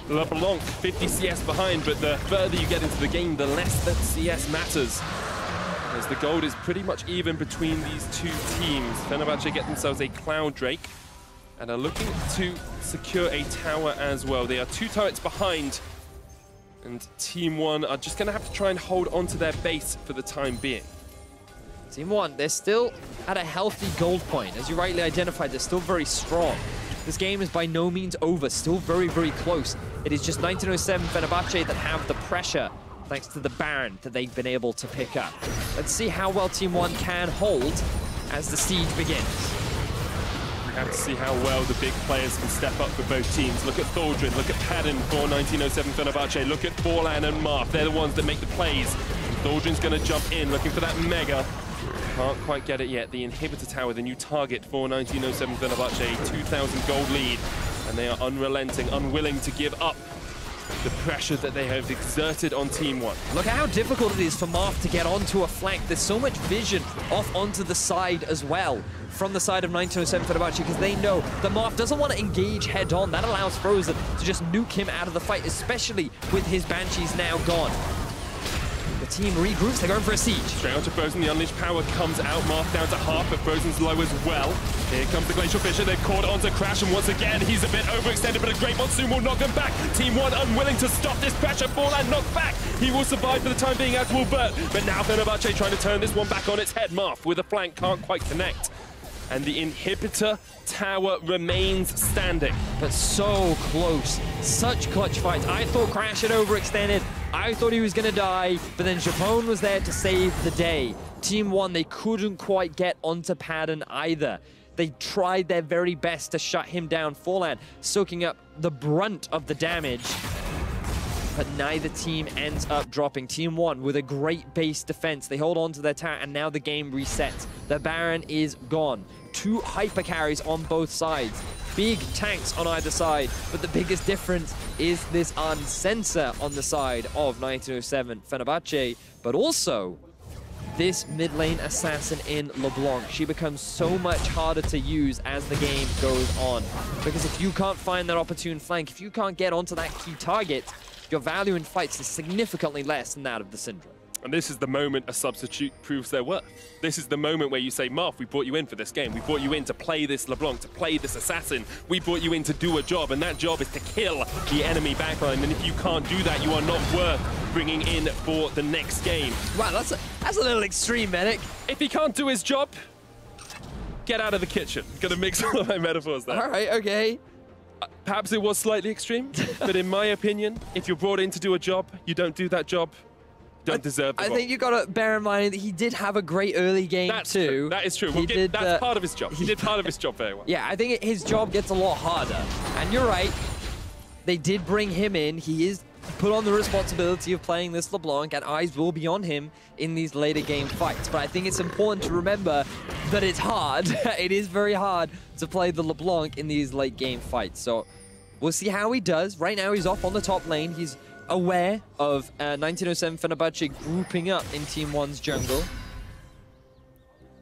LeBlanc 50 CS behind, but the further you get into the game, the less that CS matters. As the gold is pretty much even between these 2 teams. Fenerbahçe get themselves a Cloud Drake and are looking to secure a tower as well. They are 2 turrets behind, and Team 1 are just going to have to try and hold on to their base for the time being. Team 1, they're still at a healthy gold point. As you rightly identified, they're still very strong. This game is by no means over, still very, very close. It is just 1907 Fenerbahçe that have the pressure, thanks to the Baron that they've been able to pick up. Let's see how well Team 1 can hold as the siege begins. We have to see how well the big players can step up for both teams. Look at Thordrin, look at Padden for 1907 Fenerbahçe, look at Forlan and Marth. They're the ones that make the plays. And Thordrin's going to jump in, looking for that Mega. Can't quite get it yet. The inhibitor tower, the new target for 1907 Fenerbahçe, 2,000 gold lead, and they are unrelenting, unwilling to give up the pressure that they have exerted on Team One. Look at how difficult it is for Marth to get onto a flank. There's so much vision off onto the side as well from the side of 1907 Fenerbahçe, because they know that Marth doesn't want to engage head-on. That allows Frozen to just nuke him out of the fight, especially with his Banshees now gone. The team regroups, they're going for a siege. Straight onto Frozen, the unleashed power comes out, Marth down to half, but Frozen's low as well. Here comes the Glacial Fissure, they've caught onto Crash, and once again, he's a bit overextended, but a Great Monsoon will knock him back. Team One unwilling to stop this pressure, Forlan knocked back. He will survive for the time being, as will Bert, but now Fenerbahçe trying to turn this one back on its head. Marth with a flank, can't quite connect. And the inhibitor tower remains standing. But so close. Such clutch fights. I thought Crash had overextended. I thought he was going to die, but then Japone was there to save the day. Team One, they couldn't quite get onto Padden either. They tried their very best to shut him down. Forlan soaking up the brunt of the damage. But neither team ends up dropping. Team One with a great base defense. They hold on to their tower, and now the game resets. The Baron is gone. 2 hyper carries on both sides. Big tanks on either side, but the biggest difference is this Unsensor on the side of 1907 Fenerbahçe, but also this mid lane assassin in LeBlanc. She becomes so much harder to use as the game goes on, because if you can't find that opportune flank, if you can't get onto that key target, your value in fights is significantly less than that of the Syndra. And this is the moment a substitute proves their worth. This is the moment where you say, Marth, we brought you in for this game. We brought you in to play this LeBlanc, to play this assassin. We brought you in to do a job, and that job is to kill the enemy backline. And if you can't do that, you are not worth bringing in for the next game. Wow, that's a little extreme, Medic. If he can't do his job, get out of the kitchen. Gonna mix all of my metaphors there. All right, okay. Perhaps it was slightly extreme, but in my opinion, if you're brought in to do a job, you don't do that job, don't deserve the role. I think you got to bear in mind that he did have a great early game too. True. That is true. That's part of his job. He did part of his job very well. Yeah, I think his job gets a lot harder. And you're right, they did bring him in. He is put on the responsibility of playing this LeBlanc, and eyes will be on him in these later game fights. But I think it's important to remember that it's hard. It is very hard to play the LeBlanc in these late game fights. So we'll see how he does. Right now he's off on the top lane. He's aware of 1907 Fenerbahçe grouping up in Team One's jungle.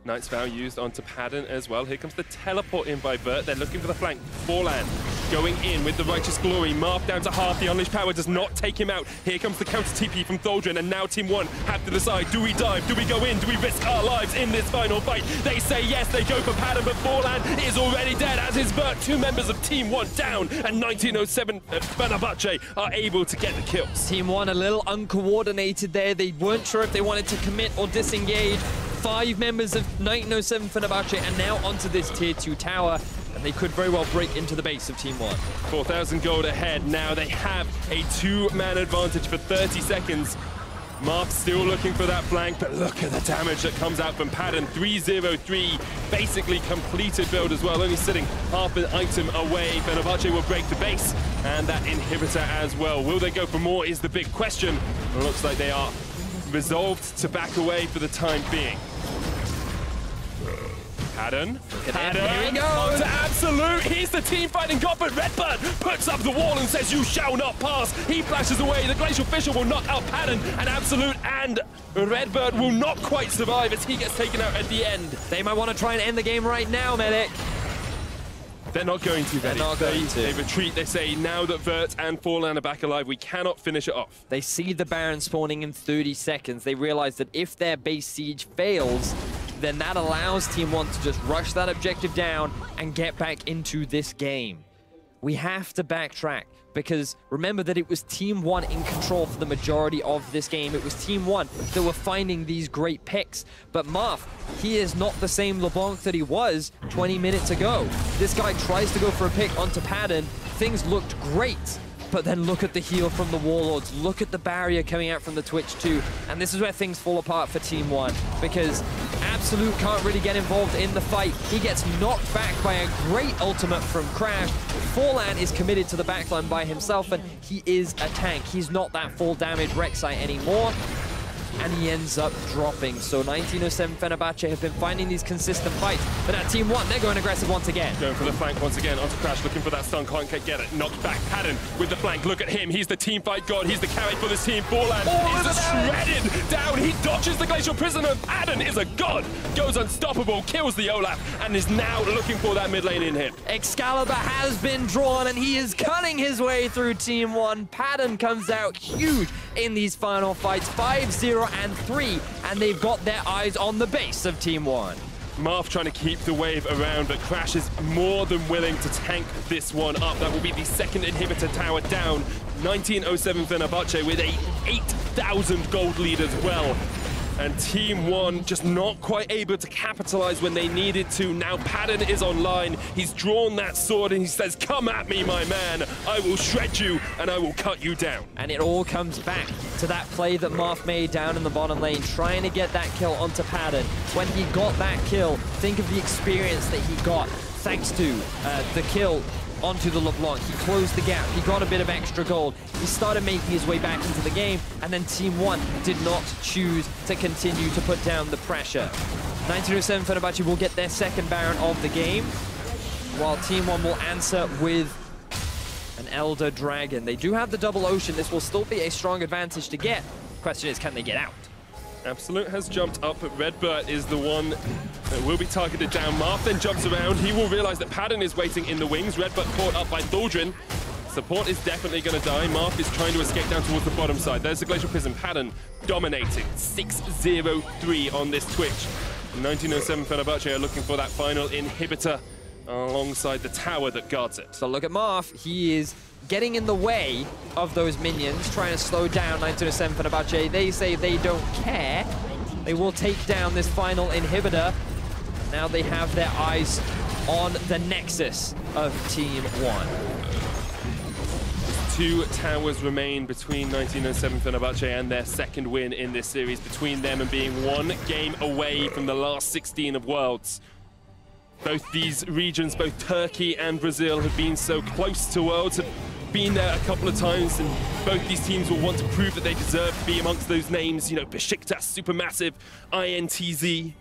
Knight's Vow used onto Padden as well. Here comes the teleport in by Bert. They're looking for the flank. Forlan going in with the Righteous Glory. Marth down to half. The Unleashed Power does not take him out. Here comes the counter TP from Tholdren, and now Team One have to decide, do we dive? Do we go in? Do we risk our lives in this final fight? They say yes, they go for Padden, but Forlan is already dead, as is Bert. 2 members of Team One down, and 1907 Fenerbahçe are able to get the kills. Team One a little uncoordinated there. They weren't sure if they wanted to commit or disengage. 5 members of 1907 Fenerbahçe and now onto this tier 2 tower, and they could very well break into the base of Team One. 4,000 gold ahead. Now they have a 2-man advantage for 30 seconds. Marth still looking for that flank, but look at the damage that comes out from Padden. 303, basically completed build as well, only sitting half an item away. Fenerbahçe will break the base, and that inhibitor as well. Will they go for more is the big question. It looks like they are resolved to back away for the time being. Padden, here we go. On to Absolute. He's the team fighting god, but Redbird puts up the wall and says, you shall not pass. He flashes away. The Glacial Fissure will knock out Padden, and Absolute and Redbird will not quite survive as he gets taken out at the end. They might want to try and end the game right now, Medic. They're not going to. They're not going to. They retreat. They say, now that Vert and Forlan are back alive, we cannot finish it off. They see the Baron spawning in 30 seconds. They realize that if their base siege fails, then that allows Team One to just rush that objective down and get back into this game. We have to backtrack, because remember that it was Team One in control for the majority of this game. It was Team One that were finding these great picks. But Marth, he is not the same LeBlanc that he was 20 minutes ago. This guy tries to go for a pick onto Padden. Things looked great. But then look at the heal from the Warlords. Look at the barrier coming out from the Twitch too. And this is where things fall apart for Team One, because Absolute can't really get involved in the fight. He gets knocked back by a great ultimate from Crash. Forlan is committed to the backline by himself, and he is a tank. He's not that full damage Rek'Sai anymore. and he ends up dropping. So 1907 Fenerbahçe have been finding these consistent fights, but at Team One, they're going aggressive once again. Going for the flank once again, onto Crash, looking for that stun, can't get it. Knocked back, Padden with the flank, look at him, he's the team fight god, he's the carry for this team. Forlan is just shredded down, he dodges the Glacial Prisoner. Padden is a god, goes unstoppable, kills the Olaf, and is now looking for that mid lane in him. Excalibur has been drawn, and he is cutting his way through Team One. Padden comes out huge in these final fights, 5-0 and 3, and they've got their eyes on the base of Team One. Marth trying to keep the wave around, but Crash is more than willing to tank this one up. That will be the second inhibitor tower down. 1907 Fenerbahçe with a 8,000 gold lead as well. And Team One just not quite able to capitalize when they needed to. Now Padden is online. He's drawn that sword and he says, come at me, my man. I will shred you and I will cut you down. And it all comes back to that play that Marth made down in the bottom lane, trying to get that kill onto Padden. When he got that kill, think of the experience that he got thanks to the kill onto the LeBlanc. He closed the gap, he got a bit of extra gold, he started making his way back into the game, and then Team One did not choose to continue to put down the pressure. 1907 Fenerbahçe will get their second Baron of the game, while Team One will answer with an Elder Dragon. They do have the double Ocean, this will still be a strong advantage to get. Question is, can they get out? Absolute has jumped up, but Redbird is the one that will be targeted down. Marth then jumps around. He will realize that Padden is waiting in the wings. Redbird caught up by Thaldrin. Support is definitely going to die. Marth is trying to escape down towards the bottom side. There's the Glacial Prism. Padden dominating. 6-0-3 on this Twitch. 1907 Fenerbahçe are looking for that final inhibitor alongside the tower that guards it. So look at Marth. He is getting in the way of those minions, trying to slow down 1907 Fenerbahçe. They say they don't care. They will take down this final inhibitor. Now they have their eyes on the nexus of Team One. 2 towers remain between 1907 Fenerbahçe and their second win in this series, between them and being 1 game away from the last 16 of Worlds. Both these regions, both Turkey and Brazil, have been so close to Worlds, have been there a couple of times, and both these teams will want to prove that they deserve to be amongst those names. You know, Besiktas, Supermassive, INTZ.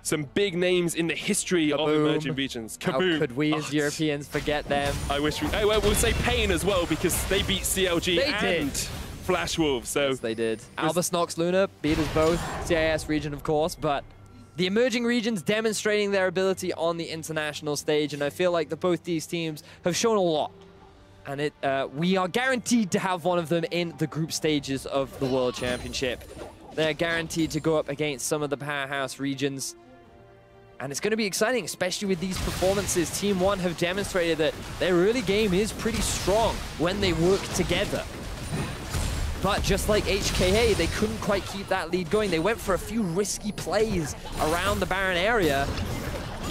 Some big names in the history of emerging regions. Kaboom. How could we as Europeans forget them? I wish we... Oh, well, we'll say Pain as well, because they beat CLG and Flash Wolves. So yes, they did. Albus Nox Luna beat us both. CIS region, of course, but the emerging regions demonstrating their ability on the international stage, and I feel like that both these teams have shown a lot. And we are guaranteed to have one of them in the group stages of the World Championship. They're guaranteed to go up against some of the powerhouse regions. And it's going to be exciting, especially with these performances. Team One have demonstrated that their early game is pretty strong when they work together. But just like HKA, they couldn't quite keep that lead going. They went for a few risky plays around the Baron area.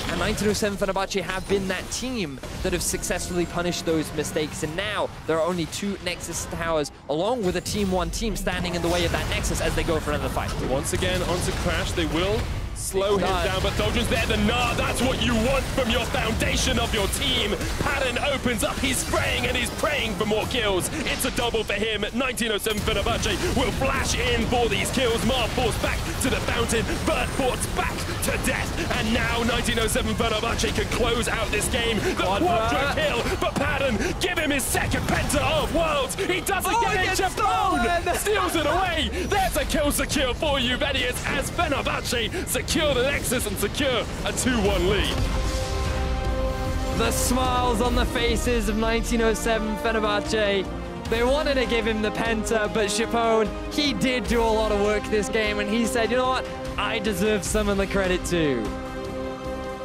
And 1907 Fenerbahçe have been that team that have successfully punished those mistakes. And now there are only 2 Nexus towers, along with a Team One team standing in the way of that Nexus as they go for another fight. Once again, onto Crash, they will slow him down, but Thaldrin's there, the Nah, that's what you want from your foundation of your team. Padden opens up, he's spraying and he's praying for more kills. It's a double for him. 1907 Fenerbahçe will flash in for these kills. Marth forced back to the fountain, Bert forced back to death, and now 1907 Fenerbahçe can close out this game. The quadra kill, but Padden, give him his second penta of Worlds. He doesn't get it, Japone steals it away. There's a kill secure for you, Vedius, as Fenerbahçe secure the Nexus and secure a 2-1 lead. The smiles on the faces of 1907 Fenerbahçe. They wanted to give him the penta, but Japone, he did do a lot of work this game, and he said, you know what, I deserve some of the credit too.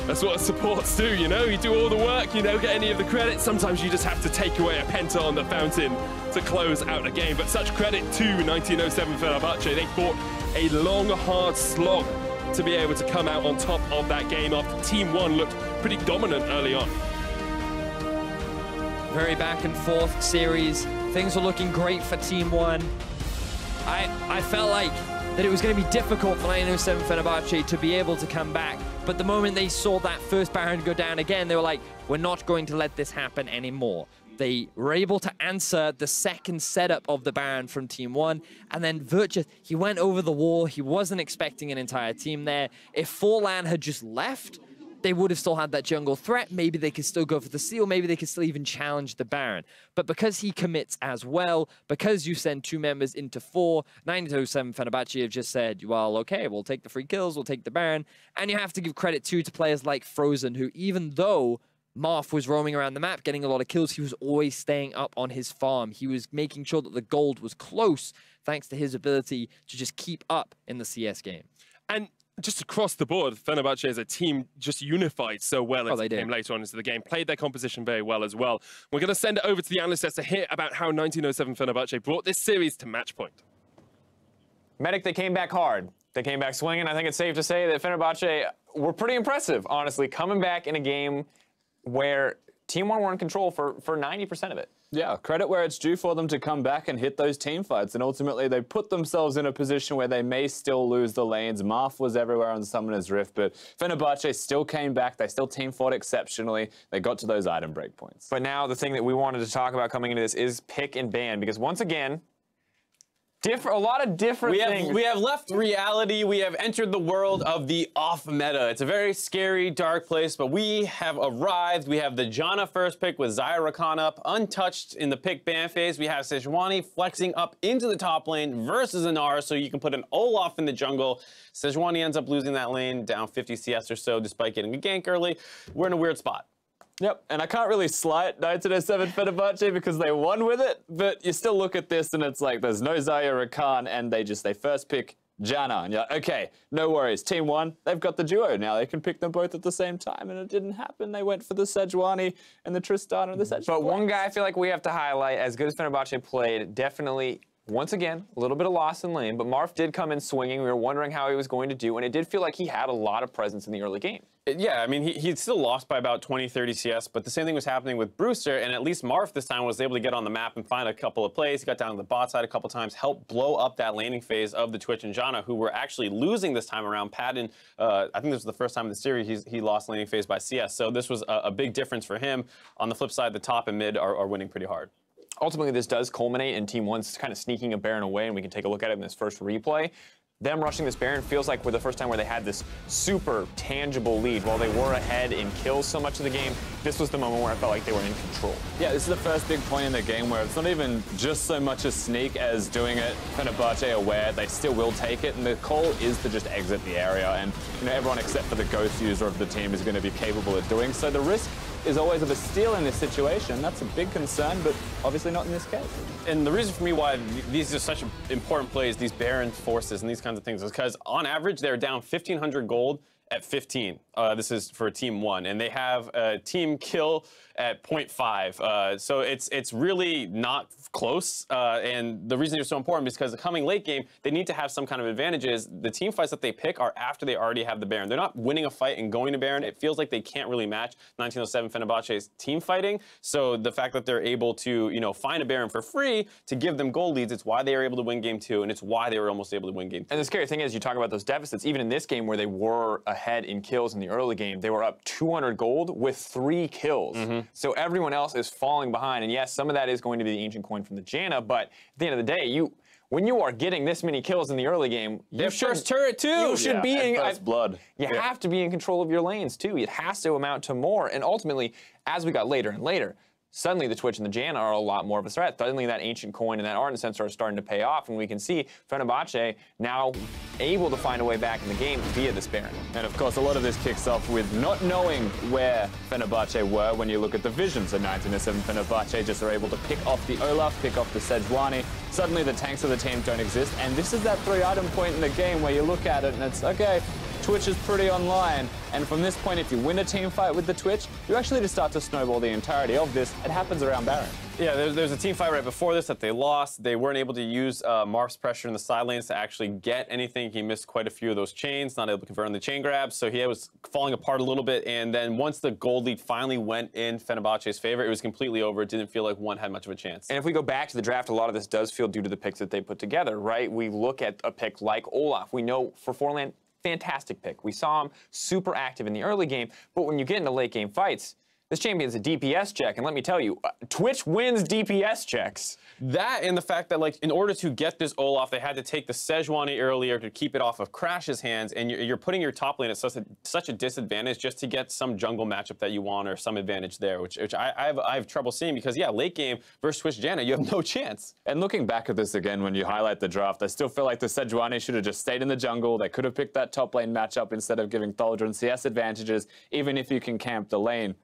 That's what supports do, you know? You do all the work, you don't get any of the credit. Sometimes you just have to take away a penta on the fountain to close out a game. But such credit to 1907 Fenerbahçe. They fought a long, hard slog to be able to come out on top of that game after Team One looked pretty dominant early on. Very back and forth series. Things were looking great for Team One. I felt like that it was going to be difficult for 907 Fenerbahçe to be able to come back. But the moment they saw that first Baron go down again, they were like, we're not going to let this happen anymore. They were able to answer the second setup of the Baron from Team 1. And then Virtus, he went over the wall. He wasn't expecting an entire team there. If Forlan had just left, they would have still had that jungle threat. Maybe they could still go for the seal. Maybe they could still even challenge the Baron. But because he commits as well, because you send 2 members into 4, 907 Fenerbahçe have just said, well, okay, we'll take the free kills, we'll take the Baron. And you have to give credit too to players like Frozen, who even though Marth was roaming around the map, getting a lot of kills, he was always staying up on his farm. He was making sure that the gold was close, thanks to his ability to just keep up in the CS game. And just across the board, Fenerbahçe as a team just unified so well as they came later on into the game, played their composition very well as well. We're going to send it over to the analysts to hear about how 1907 Fenerbahçe brought this series to match point. Medic, they came back hard. They came back swinging. I think it's safe to say that Fenerbahçe were pretty impressive, honestly, coming back in a game where Team 1 were in control for 90% of it. Yeah, credit where it's due for them to come back and hit those team fights. And ultimately, they put themselves in a position where they may still lose the lanes. Marth was everywhere on Summoner's Rift, but Fenerbahçe still came back. They still team fought exceptionally. They got to those item breakpoints. But now the thing that we wanted to talk about coming into this is pick and ban, because once again, a lot of different things. We have left reality. We have entered the world of the off meta. It's a very scary, dark place, but we have arrived. We have the Janna first pick with Xayah Rakan up, untouched in the pick ban phase. We have Sejuani flexing up into the top lane versus Inara, so you can put an Olaf in the jungle. Sejuani ends up losing that lane, down 50 CS or so, despite getting a gank early. We're in a weird spot. Yep, and I can't really slight 1907 Fenerbahçe because they won with it, but you still look at this and it's like there's no Xayah Rakan, and they first pick Janna, and you're like, okay, no worries. Team 1, they've got the duo now. They can pick them both at the same time, and it didn't happen. They went for the Sejuani and the Tristana and the Sejuani. But one guy I feel like we have to highlight, as good as Fenerbahçe played, definitely, once again, a little bit of loss in lane, but Marth did come in swinging. We were wondering how he was going to do, and it did feel like he had a lot of presence in the early game. Yeah, I mean, he still lost by about 20, 30 CS, but the same thing was happening with Brewster, and at least Marth this time was able to get on the map and find a couple of plays. He got down to the bot side a couple times, helped blow up that laning phase of the Twitch and Janna, who were actually losing this time around. Padden, I think this was the first time in the series he lost laning phase by CS, so this was a big difference for him. On the flip side, the top and mid are winning pretty hard. Ultimately, this does culminate in Team 1's kind of sneaking a Baron away, and we can take a look at it in this first replay. Them rushing this Baron feels like for the first time where they had this super tangible lead. While they were ahead in kills so much of the game, this was the moment where I felt like they were in control. Yeah, this is the first big point in the game where it's not even just so much a sneak as doing it. Fenerbahçe aware they still will take it, and the call is to just exit the area. And everyone except for the Ghost user of the team is going to be capable of doing so. The risk is always of a steal in this situation. That's a big concern, but obviously not in this case. And the reason for me why these are such important plays, these Baron forces and these kinds of things, is because on average they're down 1,500 gold at 15. This is for Team 1, and they have a team kill at 0.5. So it's really not close. And the reason it's so important is because the coming late game, they need to have some kind of advantages. The team fights that they pick are after they already have the Baron. They're not winning a fight and going to Baron. It feels like they can't really match 1907 Fenerbahçe's team fighting. So the fact that they're able to, find a Baron for free to give them gold leads, it's why they were able to win game 2, and it's why they were almost able to win game 2. And the scary thing is, you talk about those deficits, even in this game where they were ahead in kills in the early game, they were up 200 gold with 3 kills. So everyone else is falling behind. And yes, some of that is going to be the ancient coin from the Janna, but at the end of the day, when you are getting this many kills in the early game, you first turret too. You should be in first blood. You have to be in control of your lanes too. It has to amount to more. And ultimately, as we got later and later, suddenly the Twitch and the Janna are a lot more of a threat. Suddenly that ancient coin and that Ardent Sensor are starting to pay off, and we can see Fenerbahçe now able to find a way back in the game via this Baron. And of course, a lot of this kicks off with not knowing where Fenerbahçe were when you look at the visions of 1907 Fenerbahçe. Just are able to pick off the Olaf, pick off the Sejuani. Suddenly the tanks of the team don't exist, and this is that 3-item point in the game where you look at it and it's, okay, Twitch is pretty online. And from this point, if you win a team fight with the Twitch, you actually just start to snowball the entirety of this. It happens around Baron. Yeah, there's a team fight right before this that they lost. They weren't able to use Marf's pressure in the side lanes to actually get anything. He missed quite a few of those chains, not able to convert on the chain grabs, so he was falling apart a little bit. And then once the gold lead finally went in Fenerbahçe's favor, it was completely over. It didn't feel like one had much of a chance. And if we go back to the draft, a lot of this does feel due to the picks that they put together, right? We look at a pick like Olaf. We know for Forlan, fantastic pick. We saw him super active in the early game, but when you get into late game fights, this champion's a DPS check, and let me tell you, Twitch wins DPS checks. That and the fact that, like, in order to get this Olaf, they had to take the Sejuani earlier to keep it off of Crash's hands, and you're putting your top lane at such a disadvantage just to get some jungle matchup that you want or some advantage there, which I have trouble seeing because, yeah, late game versus Twitch Janna, you have no chance. And looking back at this again, when you highlight the draft, I still feel like the Sejuani should have just stayed in the jungle. They could have picked that top lane matchup instead of giving Thaldron CS advantages, even if you can camp the lane.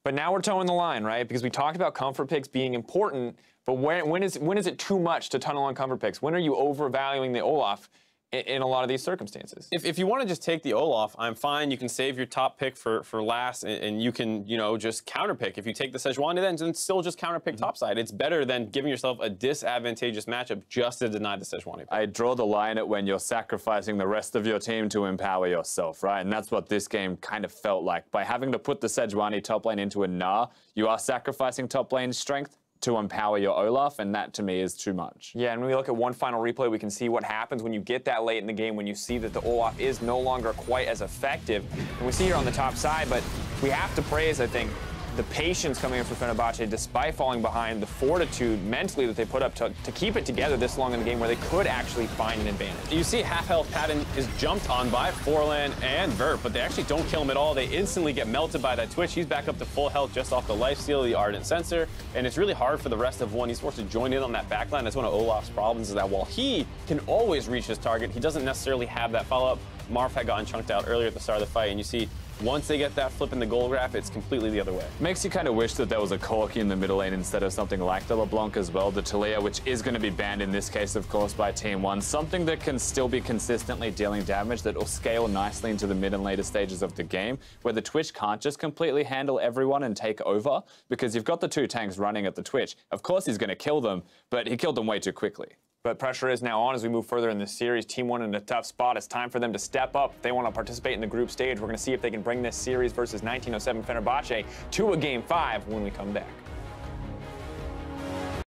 But now we're towing the line, right? Because we talked about comfort picks being important, but when is it too much to tunnel on comfort picks? When are you overvaluing the Olaf in a lot of these circumstances? If you want to just take the Olaf, I'm fine. You can save your top pick for last, and you can, you know, just counter pick. If you take the Sejuani, then still just counter pick topside. It's better than giving yourself a disadvantageous matchup just to deny the Sejuani pick. I draw the line at when you're sacrificing the rest of your team to empower yourself, right? And that's what this game kind of felt like. By having to put the Sejuani top lane into a Gnar, you are sacrificing top lane strength to empower your Olaf, and that to me is too much. Yeah, and when we look at one final replay, we can see what happens when you get that late in the game, when you see that the Olaf is no longer quite as effective. And we see here on the top side, but we have to praise, I think, the patience coming in for Fenerbahçe, despite falling behind, the fortitude mentally that they put up to keep it together this long in the game where they could actually find an advantage. You see half health Patton is jumped on by Forlan and Vert, but they actually don't kill him at all. They instantly get melted by that Twitch. He's back up to full health just off the lifesteal, the Ardent Sensor, and it's really hard for the rest of ONE eSports to join in on that backline. That's one of Olaf's problems, is that while he can always reach his target, he doesn't necessarily have that follow-up. Marf had gotten chunked out earlier at the start of the fight, and you see once they get that flip in the goal graph, it's completely the other way. Makes you kind of wish that there was a Corki in the middle lane instead of something like the LeBlanc as well. The Taliyah, which is going to be banned in this case, of course, by Team 1. Something that can still be consistently dealing damage that will scale nicely into the mid and later stages of the game, where the Twitch can't just completely handle everyone and take over, because you've got the two tanks running at the Twitch. Of course he's going to kill them, but he killed them way too quickly. But pressure is now on as we move further in this series. Team 1 in a tough spot. It's time for them to step up. If they want to participate in the group stage, we're going to see if they can bring this series versus 1907 Fenerbahçe to a Game 5 when we come back.